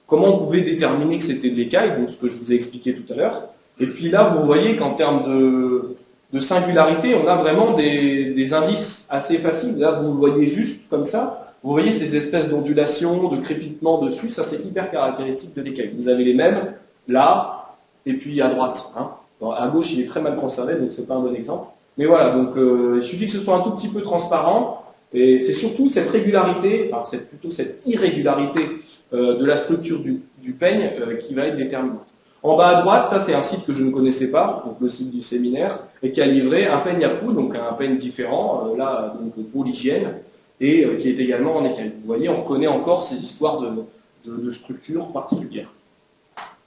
comment on pouvait déterminer que c'était de l'écaille, donc ce que je vous ai expliqué tout à l'heure. Et puis là, vous voyez qu'en termes de singularité, on a vraiment des indices assez faciles. Là, vous le voyez juste comme ça. Vous voyez ces espèces d'ondulations, de crépitements dessus. Ça, c'est hyper caractéristique de l'écaille. Vous avez les mêmes là, et puis à droite. Hein. Alors, à gauche, il est très mal conservé, donc c'est pas un bon exemple. Mais voilà, donc il suffit que ce soit un tout petit peu transparent. Et c'est surtout cette régularité, enfin c'est plutôt cette irrégularité de la structure du peigne qui va être déterminante. En bas à droite, ça c'est un site que je ne connaissais pas, donc le site du séminaire, et qui a livré un peigne à poudre, donc un peigne différent, là donc pour l'hygiène, et qui est également en écaille. Vous voyez, on reconnaît encore ces histoires de structure particulière.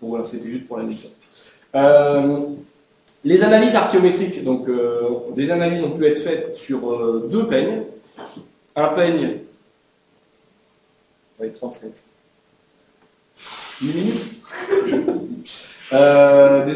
Donc voilà, c'était juste pour l'anecdote. Les analyses archéométriques, donc des analyses ont pu être faites sur deux peignes. Un peigne, avec 37 minutes. Des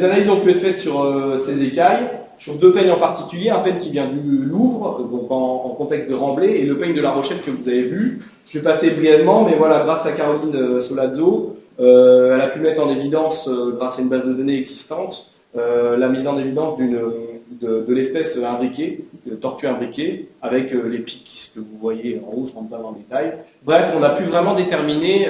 analyses ont pu être faites sur ces écailles, sur deux peignes en particulier, un peigne qui vient du Louvre, donc en contexte de Remblai, et le peigne de La Rochelle que vous avez vu. Je vais passer brièvement, mais voilà, grâce à Caroline Solazzo, elle a pu mettre en évidence, grâce à une base de données existante, la mise en évidence de l'espèce imbriquée, tortue imbriquée, avec les pics que vous voyez en haut, je ne rentre pas dans le détail. Bref, on a pu vraiment déterminer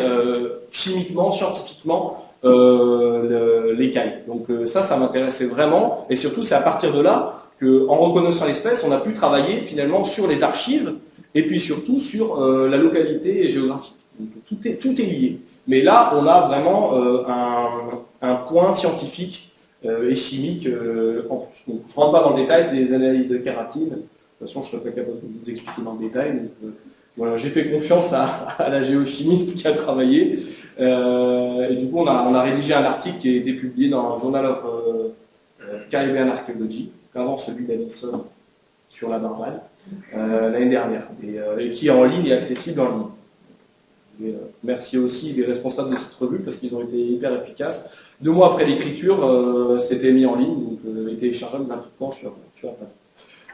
chimiquement, scientifiquement, l'écaille. Donc ça m'intéressait vraiment, et surtout c'est à partir de là qu'en reconnaissant l'espèce, on a pu travailler finalement sur les archives, et puis surtout sur la localité géographique. Donc, tout est lié. Mais là, on a vraiment un point scientifique et chimique en plus. Donc, je ne rentre pas dans le détail, c'est des analyses de kératine. De toute façon, je ne serais pas capable de vous expliquer dans le détail. Donc, voilà, j'ai fait confiance à la géochimiste qui a travaillé. Et du coup, on a rédigé un article qui a été publié dans le Journal of Caribbean Archaeology, avant celui d'Addison sur la Barbade, l'année dernière, et qui est en ligne et accessible en ligne. Et, merci aussi les responsables de cette revue parce qu'ils ont été hyper efficaces. 2 mois après l'écriture, c'était mis en ligne, donc et téléchargeable gratuitement sur Internet.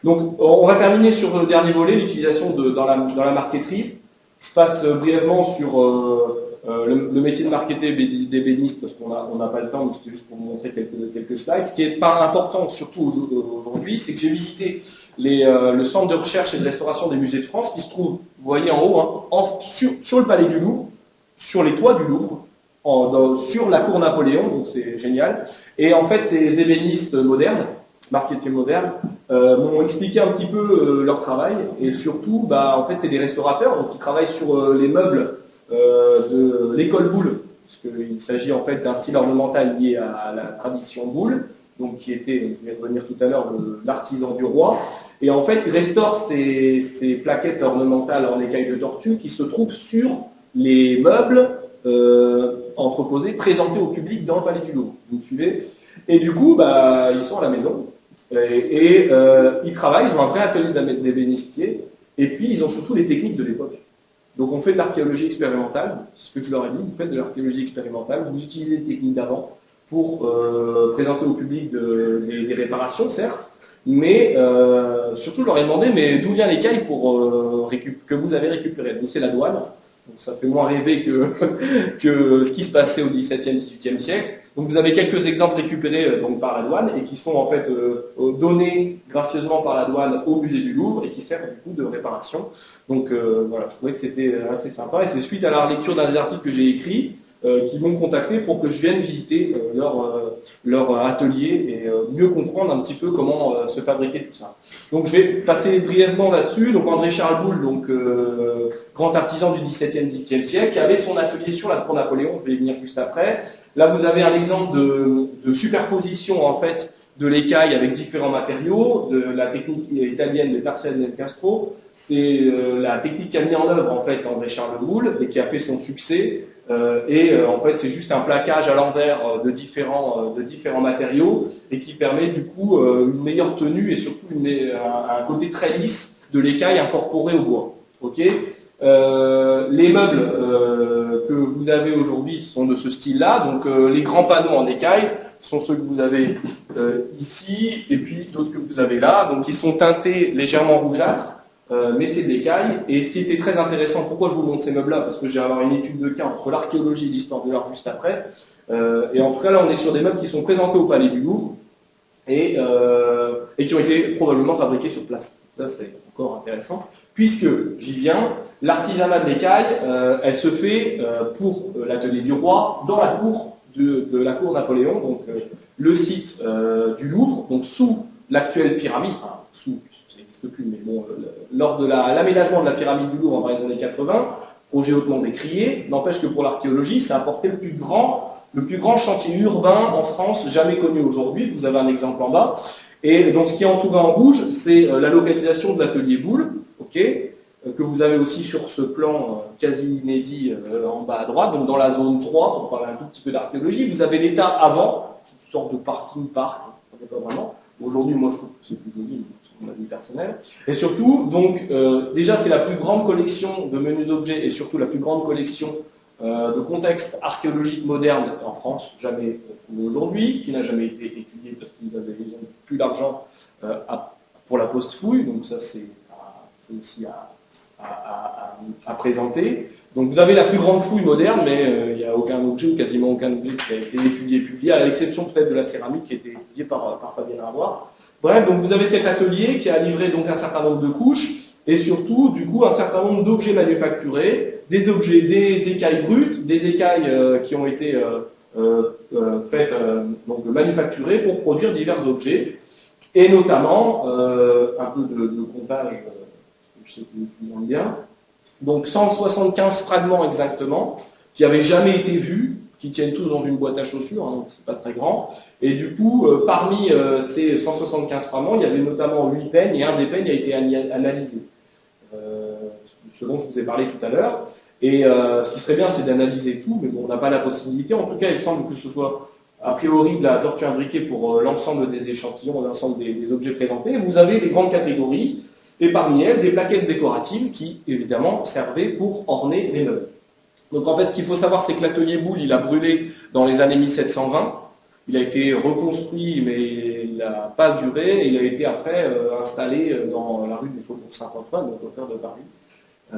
Donc on va terminer sur le dernier volet, l'utilisation dans la marqueterie. Je passe brièvement sur le métier de marketer d'ébéniste parce qu'on n'a pas le temps, mais c'était juste pour vous montrer quelques slides. Ce qui est pas important, surtout aujourd'hui, c'est que j'ai visité le centre de recherche et de restauration des musées de France qui se trouve, vous voyez en haut, hein, sur le palais du Louvre, sur les toits du Louvre, sur la cour Napoléon, donc c'est génial. Et en fait, ces ébénistes modernes, marketiers modernes, m'ont expliqué un petit peu leur travail, et surtout, en fait, c'est des restaurateurs, donc ils travaillent sur les meubles de l'école Boulle, parce qu'il s'agit en fait d'un style ornemental lié à la tradition Boulle, donc qui était, je vais revenir tout à l'heure, l'artisan du roi. Et en fait, il restaure ces plaquettes ornementales en écaille de tortue qui se trouvent sur les meubles entreposés, présentés au public dans le palais du Louvre. Vous me suivez? Et du coup, ils sont à la maison. Ils travaillent, ils ont un vrai atelier d'ébénistier, et puis ils ont surtout les techniques de l'époque. Donc on fait de l'archéologie expérimentale, c'est ce que je leur ai dit, vous faites de l'archéologie expérimentale, vous utilisez les techniques d'avant pour présenter au public des réparations, certes, mais surtout je leur ai demandé, mais d'où vient l'écaille que vous avez récupéré? Donc c'est la douane, donc ça fait moins rêver que ce qui se passait au XVIIe, XVIIIe siècle. Donc vous avez quelques exemples récupérés donc, par la douane et qui sont en fait donnés gracieusement par la douane au musée du Louvre et qui servent du coup de réparation. Donc voilà, je trouvais que c'était assez sympa et c'est suite à la lecture d'un des articles que j'ai écrits qui m'ont contacté pour que je vienne visiter leur atelier et mieux comprendre un petit peu comment se fabriquer tout ça. Donc je vais passer brièvement là-dessus. Donc André-Charles Boulle, donc grand artisan du XVIIe, XVIIIe siècle, qui avait son atelier sur la cour Napoléon, je vais y venir juste après. Là vous avez un exemple de superposition en fait de l'écaille avec différents matériaux, de la technique italienne de Tarsiano del Castro. C'est la technique qu'a mis en œuvre en fait André-Charles Boulle et qui a fait son succès. En fait, c'est juste un plaquage à l'envers de différents matériaux et qui permet du coup une meilleure tenue et surtout un côté très lisse de l'écaille incorporée au bois. Okay, les meubles que vous avez aujourd'hui sont de ce style-là. Donc les grands panneaux en écaille sont ceux que vous avez ici et puis d'autres que vous avez là. Donc ils sont teintés légèrement rougeâtres. Mais c'est de l'écaille. Et ce qui était très intéressant, pourquoi je vous montre ces meubles-là? Parce que j'ai avoir une étude de cas entre l'archéologie et l'histoire de l'art juste après. Et en tout cas, là, on est sur des meubles qui sont présentés au Palais du Louvre et qui ont été probablement fabriqués sur place. Ça, c'est encore intéressant. Puisque, j'y viens, l'artisanat de l'écaille, elle se fait pour l'atelier du roi dans la cour de la cour Napoléon, donc le site du Louvre, donc sous l'actuelle pyramide, enfin, sous plus, mais bon, lors de l'aménagement de la pyramide du Louvre dans les années 80, projet hautement décrié, n'empêche que pour l'archéologie, ça a apporté le plus grand chantier urbain en France jamais connu aujourd'hui. Vous avez un exemple en bas. Et donc ce qui est entouré en rouge, c'est la localisation de l'atelier Boulle, okay, que vous avez aussi sur ce plan quasi inédit en bas à droite, donc dans la zone 3, pour parler un tout petit peu d'archéologie. Vous avez l'état avant, une sorte de parking-parc, pas vraiment. Aujourd'hui, moi je trouve que c'est plus joli. Ma vie personnelle. Et surtout, donc, déjà, c'est la plus grande collection de menus objets et surtout la plus grande collection de contextes archéologiques modernes en France, jamais trouvée aujourd'hui, qui n'a jamais été étudiée parce qu'ils avaient plus d'argent pour la post-fouille, donc ça, c'est aussi à présenter. Donc, vous avez la plus grande fouille moderne, mais il n'y a aucun objet, ou quasiment aucun objet qui a été étudié et publié, à l'exception peut-être de la céramique qui a été étudiée par Fabien Lavoie. Bref, donc vous avez cet atelier qui a livré donc un certain nombre de couches et surtout, du coup, un certain nombre d'objets manufacturés, des écailles brutes, des écailles qui ont été faites, donc manufacturées pour produire divers objets, et notamment un peu de comptage, je sais que vous vous bien. Donc 175 fragments exactement, qui n'avaient jamais été vus, qui tiennent tous dans une boîte à chaussures, hein, donc c'est pas très grand. Et du coup, parmi ces 175 fragments, il y avait notamment 8 peignes, et un des peignes a été analysé. Ce dont je vous ai parlé tout à l'heure. Et ce qui serait bien, c'est d'analyser tout, mais bon, on n'a pas la possibilité. En tout cas, il semble que ce soit a priori de la tortue imbriquée pour l'ensemble des échantillons, l'ensemble des objets présentés. Vous avez les grandes catégories, et parmi elles, des plaquettes décoratives qui, évidemment, servaient pour orner les meubles. Donc en fait, ce qu'il faut savoir, c'est que l'atelier Boulle, il a brûlé dans les années 1720. Il a été reconstruit, mais il n'a pas duré. Et il a été après installé dans la rue du Faubourg Saint-Antoine, donc au cœur de Paris,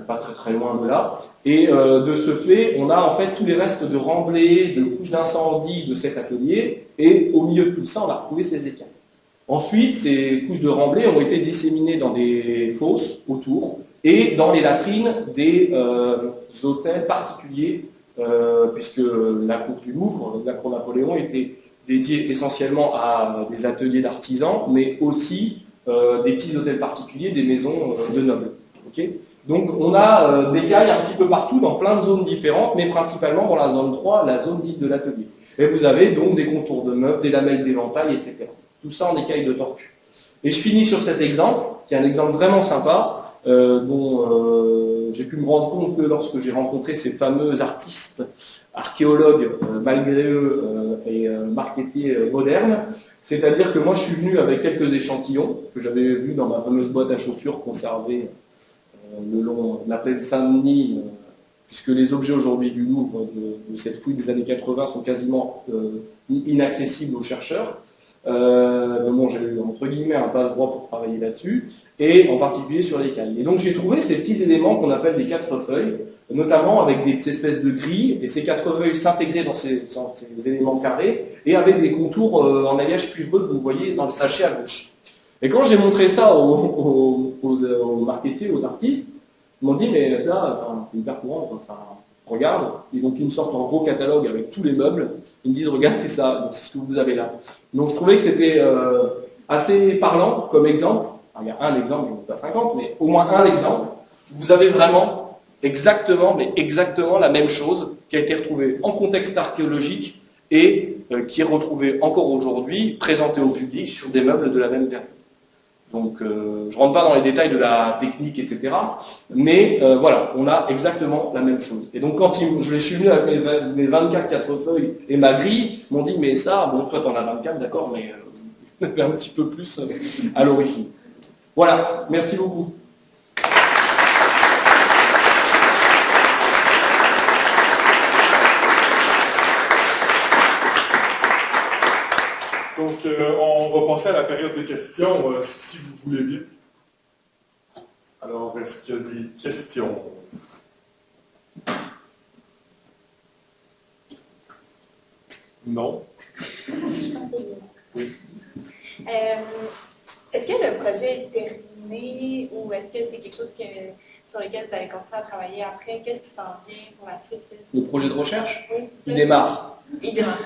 pas très très loin de là. Et de ce fait, on a en fait tous les restes de remblais, de couches d'incendie de cet atelier. Et au milieu de tout ça, on a retrouvé ces écailles. Ensuite, ces couches de remblais ont été disséminées dans des fosses autour et dans les latrines des hôtels particuliers, puisque la cour du Louvre, la cour Napoléon, était dédiée essentiellement à des ateliers d'artisans, mais aussi des petits hôtels particuliers, des maisons de nobles. Okay, donc on a des écailles un petit peu partout, dans plein de zones différentes, mais principalement dans la zone 3, la zone dite de l'atelier. Et vous avez donc des contours de meubles, des lamelles d'éventail, etc. Tout ça en écailles de tortue. Et je finis sur cet exemple, qui est un exemple vraiment sympa, dont j'ai pu me rendre compte que lorsque j'ai rencontré ces fameux artistes, archéologues, malgré eux, et marketiers modernes, C'est-à-dire que moi, je suis venu avec quelques échantillons que j'avais vus dans ma fameuse boîte à chaussures conservée le long de la plaine Saint-Denis, puisque les objets aujourd'hui du Louvre de cette fouille des années 80 sont quasiment inaccessibles aux chercheurs. Mais bon, j'ai eu entre guillemets un passe-droit pour travailler là-dessus, et en particulier sur l'écaille. Et donc j'ai trouvé ces petits éléments qu'on appelle des quatre feuilles, notamment avec des espèces de grilles, et ces quatre feuilles s'intégraient dans ces éléments carrés, et avec des contours en alliage cuivreux que vous voyez dans le sachet à gauche. Et quand j'ai montré ça aux marketiers, aux artistes, ils m'ont dit, mais là, c'est hyper courant, enfin, regarde. Et donc ils me sortent un gros catalogue avec tous les meubles, ils me disent, regarde, c'est ça, donc c'est ce que vous avez là. Donc je trouvais que c'était assez parlant comme exemple. Alors, il y a un exemple, je ne dis pas 50, mais au moins un exemple. Vous avez vraiment exactement la même chose qui a été retrouvée en contexte archéologique et qui est retrouvée encore aujourd'hui, présentée au public sur des meubles de la même période. Donc je ne rentre pas dans les détails de la technique, etc. Mais voilà, on a exactement la même chose. Et donc quand je suis venu avec mes 24 quatre feuilles et ma grille, ils m'ont dit, mais ça, bon, toi t'en as 24, d'accord, mais vous avez un petit peu plus à l'origine. Voilà, merci beaucoup. Donc, on va passer à la période de questions, si vous voulez bien. Alors, est-ce qu'il y a des questions? Non? Oui. Est-ce que le projet est terminé ou est-ce que c'est quelque chose sur lequel vous allez continuer à travailler après? Qu'est-ce qui s'en vient pour la suite? Le projet de recherche, oui, il démarre. Il démarre.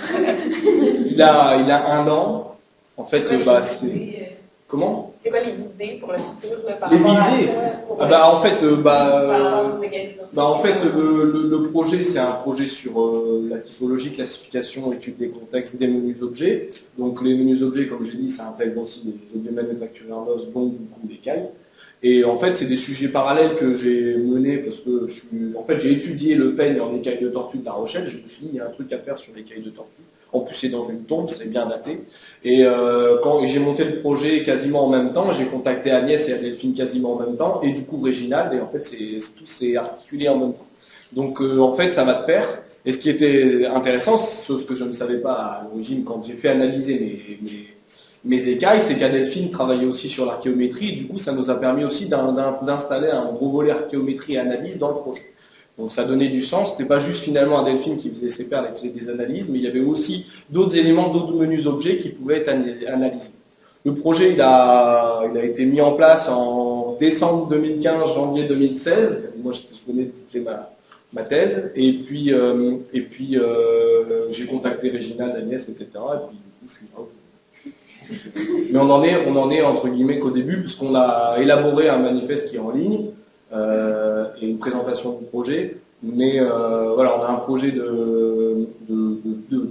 il a 1 an. En fait, c'est... Comment? C'est quoi les visées pour le futur par les rapport visées à ça? En fait, en fait, le projet, c'est un projet sur la typologie, classification, étude des contextes des menus objets. Donc les menus objets, comme j'ai dit, ça intègre aussi des objets manufacturés en os, donc du coup des cailles. Et en fait, c'est des sujets parallèles que j'ai menés parce que j'ai étudié le peigne en écailles de tortue de La Rochelle. Je me suis dit, il y a un truc à faire sur l'écaille de tortue. En plus, c'est dans une tombe, c'est bien daté. Et quand j'ai monté le projet quasiment en même temps, j'ai contacté Agnès et Adelphine quasiment en même temps, et du coup Réginald, et en fait, tout s'est articulé en même temps. Donc, en fait, ça va de pair. Et ce qui était intéressant, ce que je ne savais pas à l'origine quand j'ai fait analyser mes écailles, c'est qu'Adelphine travaillait aussi sur l'archéométrie, et du coup, ça nous a permis aussi d'installer un gros volet archéométrie et analyse dans le projet. Donc ça donnait du sens, c'était pas juste finalement Adelphine qui faisait ses perles et qui faisait des analyses, mais il y avait aussi d'autres éléments, d'autres menus objets qui pouvaient être analysés. Le projet, il a été mis en place en décembre 2015, janvier 2016. Moi, je venais de boucler ma thèse, et puis j'ai contacté Réginald, Agnès, etc. Et puis du coup, je suis là. Mais on en est entre guillemets qu'au début, puisqu'on a élaboré un manifeste qui est en ligne. Et une présentation du projet, mais voilà, on a un projet de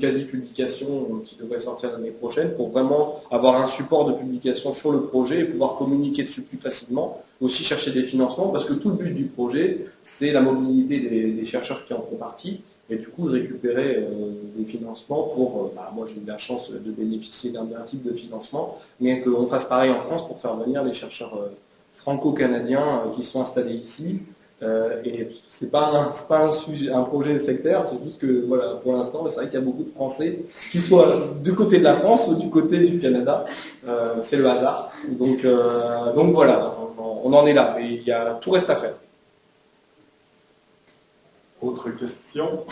quasi-publication qui devrait sortir l'année prochaine pour vraiment avoir un support de publication sur le projet et pouvoir communiquer dessus plus facilement, aussi chercher des financements, parce que tout le but du projet, c'est la mobilité des chercheurs qui en font partie, et du coup de récupérer des financements pour, moi j'ai eu la chance de bénéficier d'un type de financement, mais qu'on fasse pareil en France pour faire venir les chercheurs franco-canadiens qui sont installés ici. Et c'est pas un projet sectaire, c'est juste que voilà, pour l'instant, c'est vrai qu'il y a beaucoup de Français qui soient du côté de la France ou du côté du Canada. C'est le hasard. Donc voilà, on en est là. Et tout reste à faire. Autre question?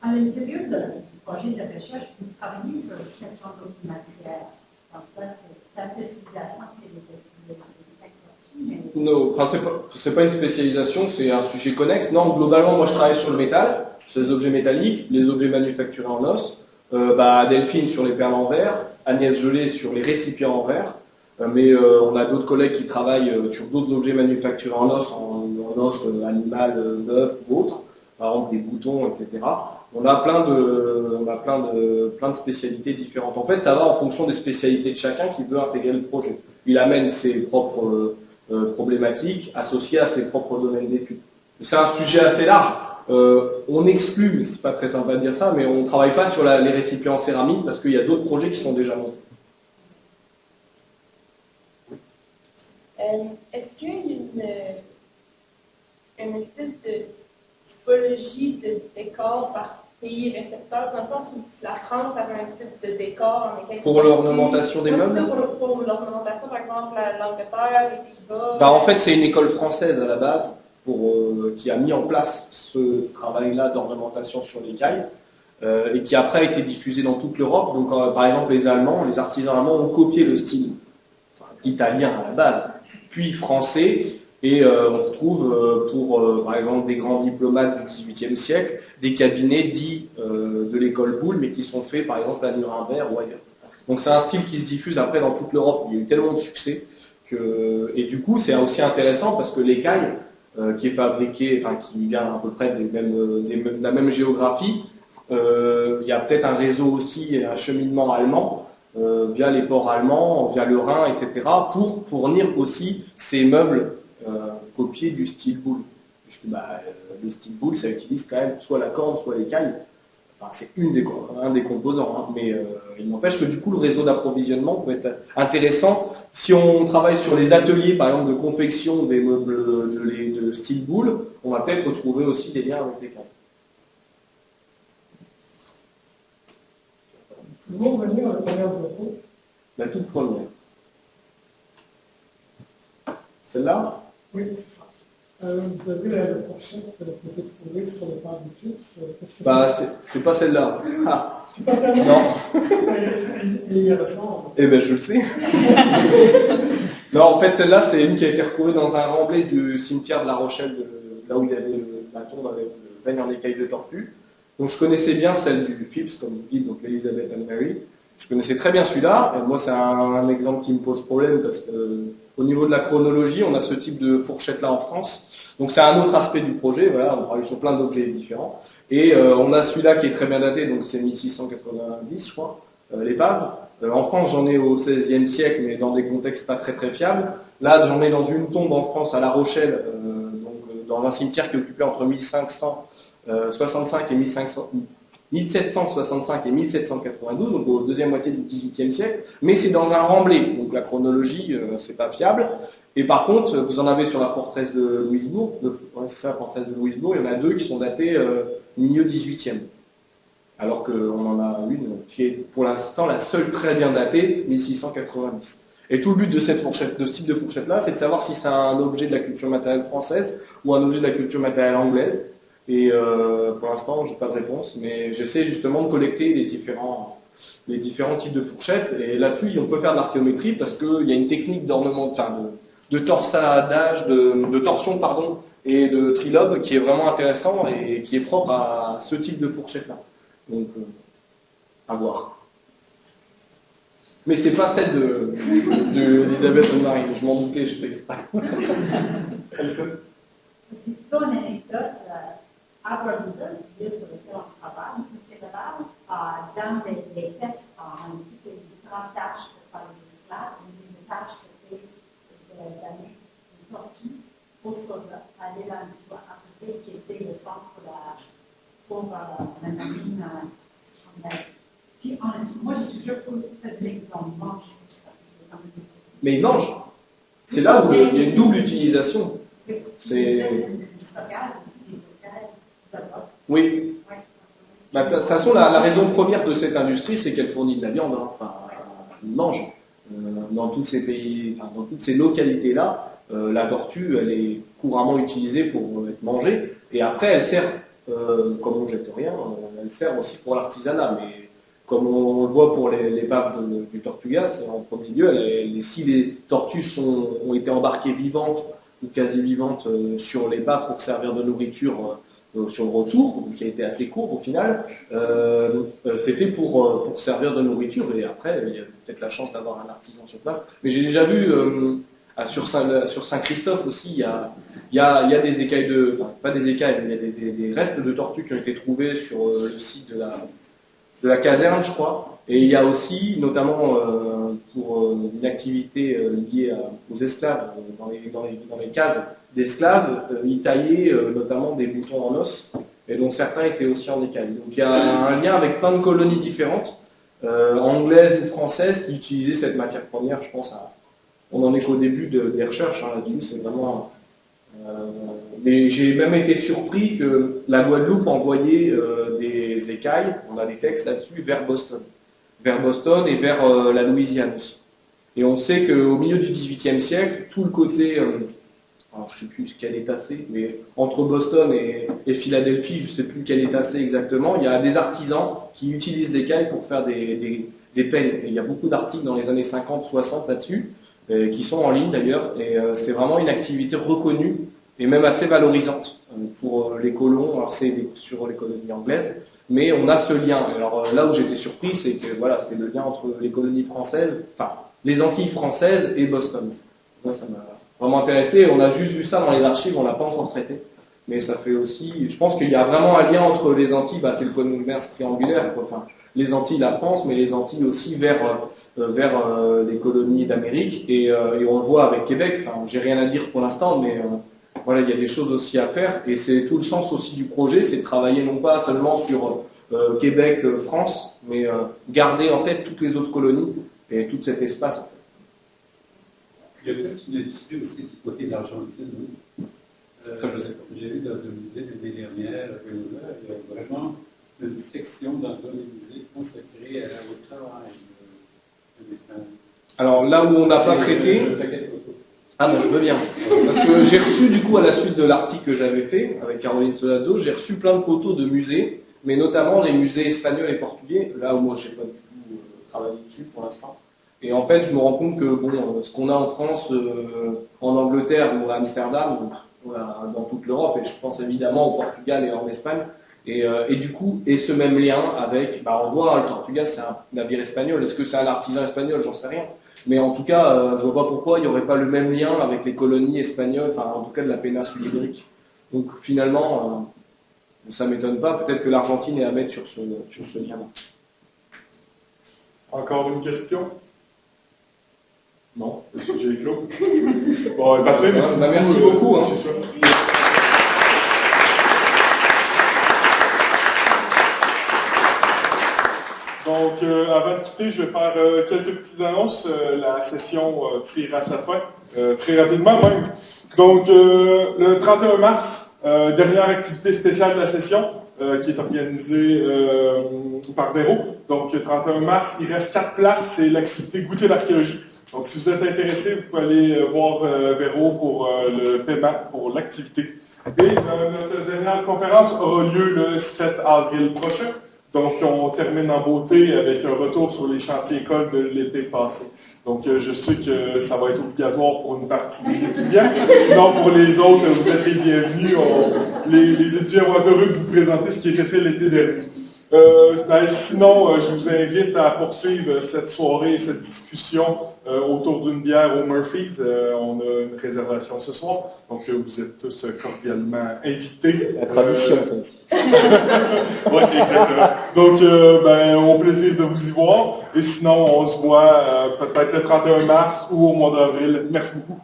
À l'intérieur du projet de recherche, vous travaillez sur quel genre d'autres matières? En fait, la spécialisation, c'est les Non, enfin, c'est pas une spécialisation, c'est un sujet connexe. Non, globalement, moi je travaille sur le métal, sur les objets métalliques, les objets manufacturés en os, Delphine sur les perles en verre, Agnès Gelé sur les récipients en verre, mais on a d'autres collègues qui travaillent sur d'autres objets manufacturés en os, en os animal, bœuf ou autre, par exemple des boutons, etc. On a plein de spécialités différentes. En fait, ça va en fonction des spécialités de chacun qui veut intégrer le projet. Il amène ses propres problématiques associées à ses propres domaines d'études. C'est un sujet assez large. on exclut, mais c'est pas très sympa de dire ça, mais on ne travaille pas sur les récipients en céramique parce qu'il y a d'autres projets qui sont déjà montés. Est-ce qu'il y a une espèce de typologie de décor par pays récepteur, dans le sens où la France avait un type de décor en écaille? Pour l'ornementation des meubles? Pour l'ornementation, par exemple, l'Angleterre, les Pays-Bas. Bah, en fait, c'est une école française à la base qui a mis en place ce travail-là d'ornementation sur l'écaille et qui après a été diffusé dans toute l'Europe. Donc, par exemple, les artisans allemands ont copié le style italien à la base, puis français. Et on retrouve, par exemple, des grands diplomates du XVIIIe siècle, des cabinets dits de l'école Boulle, mais qui sont faits, par exemple, à Nuremberg ou ailleurs. Donc c'est un style qui se diffuse après dans toute l'Europe. Il y a eu tellement de succès et du coup, c'est aussi intéressant parce que l'écaille, qui est fabriquée, enfin qui vient à peu près de la même géographie, il y a peut-être un réseau aussi, un cheminement allemand, via les ports allemands, via le Rhin, etc., pour fournir aussi ces meubles copier du style Boulle. Puisque le style Boulle, ça utilise quand même soit la corde, soit l'écaille. Enfin, c'est un des composants, hein, mais il n'empêche que du coup, le réseau d'approvisionnement peut être intéressant. Si on travaille sur les ateliers, par exemple, de confection des meubles de style Boulle, on va peut-être retrouver aussi des liens avec l'écaille. Pouvez-vous revenir à la première diapo? La toute première. Celle-là? Oui, c'est ça. Vous avez la fourchette qu'on peut trouver sur le pare de chips. C'est pas celle-là. Ah. C'est pas celle-là? Non. Il y a ressemble. Eh ben, je le sais. Non, en fait, celle-là, c'est une qui a été retrouvée dans un remblai du cimetière de La Rochelle, là où il y avait la tombe avec le peigne en écaille de tortue. Donc, je connaissais bien celle du Phipps, comme vous dites, donc Elizabeth and Mary. Je connaissais très bien celui-là. Et moi, c'est un exemple qui me pose problème parce que, au niveau de la chronologie, on a ce type de fourchette-là en France. Donc, c'est un autre aspect du projet. Voilà, on travaille sur plein d'objets différents. Et on a celui-là qui est très bien daté, donc c'est 1690, je crois, l'épave. En France, j'en ai au XVIe siècle, mais dans des contextes pas très très fiables. Là, j'en ai dans une tombe en France, à La Rochelle, dans un cimetière qui est occupé entre 1565 et 1765 et 1792, donc aux deuxième moitié du XVIIIe siècle, mais c'est dans un remblai, donc la chronologie, c'est pas fiable. Et par contre, vous en avez sur la forteresse de Louisbourg, c'est la forteresse de Louisbourg, il y en a deux qui sont datés milieu XVIIIe. Alors qu'on en a une qui est pour l'instant la seule très bien datée, 1690. Et tout le but de cette fourchette, de ce type de fourchette-là, c'est de savoir si c'est un objet de la culture matérielle française ou un objet de la culture matérielle anglaise. Et pour l'instant, je n'ai pas de réponse, mais j'essaie justement de collecter les différents types de fourchettes. Et là-dessus, on peut faire de l'archéométrie parce qu'il y a une technique d'ornement, de torsadage, de torsion, pardon, et de trilobe qui est vraiment intéressant et qui est propre à ce type de fourchette-là. Donc, à voir. Mais c'est pas celle de Elisabeth and Marie, je m'en doutais, je fais exprès. C'est plutôt une anecdote Abraham, sur lequel on travaille, puisque d'abord, dans les textes, on a toutes les différentes tâches par les esclaves. Une des tâches, c'était d'amener une tortue aux soldats, aller dans l'Antiquité, qui était le centre pour la marine anglaise. Puis, moi, j'ai toujours fait qu'ils en mangent. Mais ils mangent. C'est là où il y a une double utilisation. C'est oui. De toute façon, la raison première de cette industrie, c'est qu'elle fournit de la viande. Hein. Enfin, ils mangent. Dans tous ces pays, dans toutes ces localités-là, la tortue, elle est couramment utilisée pour être mangée. Et après, elle sert, comme on jette rien, elle sert aussi pour l'artisanat. Mais comme on le voit pour l'épave du Tortugas, en premier lieu, si les tortues ont été embarquées vivantes ou quasi vivantes sur l'épave pour servir de nourriture sur le retour, qui a été assez court au final, c'était pour servir de nourriture. Et après, il y a peut-être la chance d'avoir un artisan sur place. Mais j'ai déjà vu sur Saint-Christophe aussi, il y a des écailles pas des écailles, mais il y a des restes de tortues qui ont été trouvés sur le site de la caserne, je crois. Et il y a aussi, notamment pour une activité liée aux esclaves, dans les cases d'esclaves, ils taillaient notamment des boutons en os et dont certains étaient aussi en écaille. Donc il y a un lien avec plein de colonies différentes, anglaises ou françaises, qui utilisaient cette matière première, je pense. On en est qu'au début des recherches là-dessus, c'est vraiment... j'ai même été surpris que la Guadeloupe envoyait des écailles, on a des textes là-dessus, vers Boston et vers la Louisiane aussi. Et on sait qu'au milieu du XVIIIe siècle, tout le côté, alors je ne sais plus quel état c'est, mais entre Boston et Philadelphie, je ne sais plus quel état c'est exactement, il y a des artisans qui utilisent l'écaille pour faire des peignes. Et il y a beaucoup d'articles dans les années 50-60 là-dessus, qui sont en ligne d'ailleurs, et c'est vraiment une activité reconnue et même assez valorisante pour les colons. Alors c'est sur les colonies anglaises, mais on a ce lien. Alors là où j'étais surpris, c'est que voilà, c'est le lien entre les colonies françaises, enfin les Antilles françaises et Boston. Moi, ça m'a vraiment intéressé. On a juste vu ça dans les archives, on l'a pas encore traité, mais ça fait aussi. Je pense qu'il y a vraiment un lien entre les Antilles, c'est le commerce triangulaire, quoi. Enfin, les Antilles, la France, mais les Antilles aussi vers les colonies d'Amérique, et on le voit avec Québec. Enfin, j'ai rien à dire pour l'instant, mais voilà, il y a des choses aussi à faire, et c'est tout le sens aussi du projet, c'est de travailler non pas seulement sur Québec, France, mais garder en tête toutes les autres colonies et tout cet espace. En fait. Il y a peut-être une industrie aussi du côté de l'Argentine. Ça, je sais pas. J'ai vu dans un musée l'année dernière, il y a vraiment une section dans un des musées consacrée au travail. Alors là où on n'a pas traité... Ah non, je veux bien. Parce que j'ai reçu du coup à la suite de l'article que j'avais fait avec Caroline Solado, j'ai reçu plein de photos de musées, mais notamment les musées espagnols et portugais, là où moi je n'ai pas du tout travaillé dessus pour l'instant. Et en fait, je me rends compte que bon, ce qu'on a en France, en Angleterre ou à Amsterdam, ou dans toute l'Europe, et je pense évidemment au Portugal et en Espagne, et du coup, et ce même lien avec, on voit, le Portugal c'est un navire espagnol, est-ce que c'est un artisan espagnol, j'en sais rien. Mais en tout cas, je ne vois pas pourquoi il n'y aurait pas le même lien avec les colonies espagnoles, enfin en tout cas de la péninsule ibérique. Donc finalement, ça ne m'étonne pas, peut-être que l'Argentine est à mettre sur ce lien-là. Encore une question? Non. Le sujet est clos. Bon, parfait, merci, merci beaucoup. Hein. Donc, avant de quitter, je vais faire quelques petites annonces. La session tire à sa fin, très rapidement même. Donc, le 31 mars, dernière activité spéciale de la session, qui est organisée par Véro. Donc, 31 mars, il reste 4 places, c'est l'activité Goûter l'archéologie. Donc, si vous êtes intéressé, vous pouvez aller voir Véro pour le paiement, pour l'activité. Et notre dernière conférence aura lieu le 7 avril prochain. Donc, on termine en beauté avec un retour sur les chantiers écoles de l'été passé. Donc, je sais que ça va être obligatoire pour une partie des étudiants. Sinon, pour les autres, vous êtes les bienvenus. Les étudiants vont être heureux de vous présenter ce qui a été fait l'été dernier. Sinon, je vous invite à poursuivre cette soirée et cette discussion autour d'une bière au Murphy's. On a une réservation ce soir, donc vous êtes tous cordialement invités. La tradition, ça aussi. Oui, exactement. Donc, au plaisir de vous y voir. Et sinon, on se voit peut-être le 31 mars ou au mois d'avril. Merci beaucoup.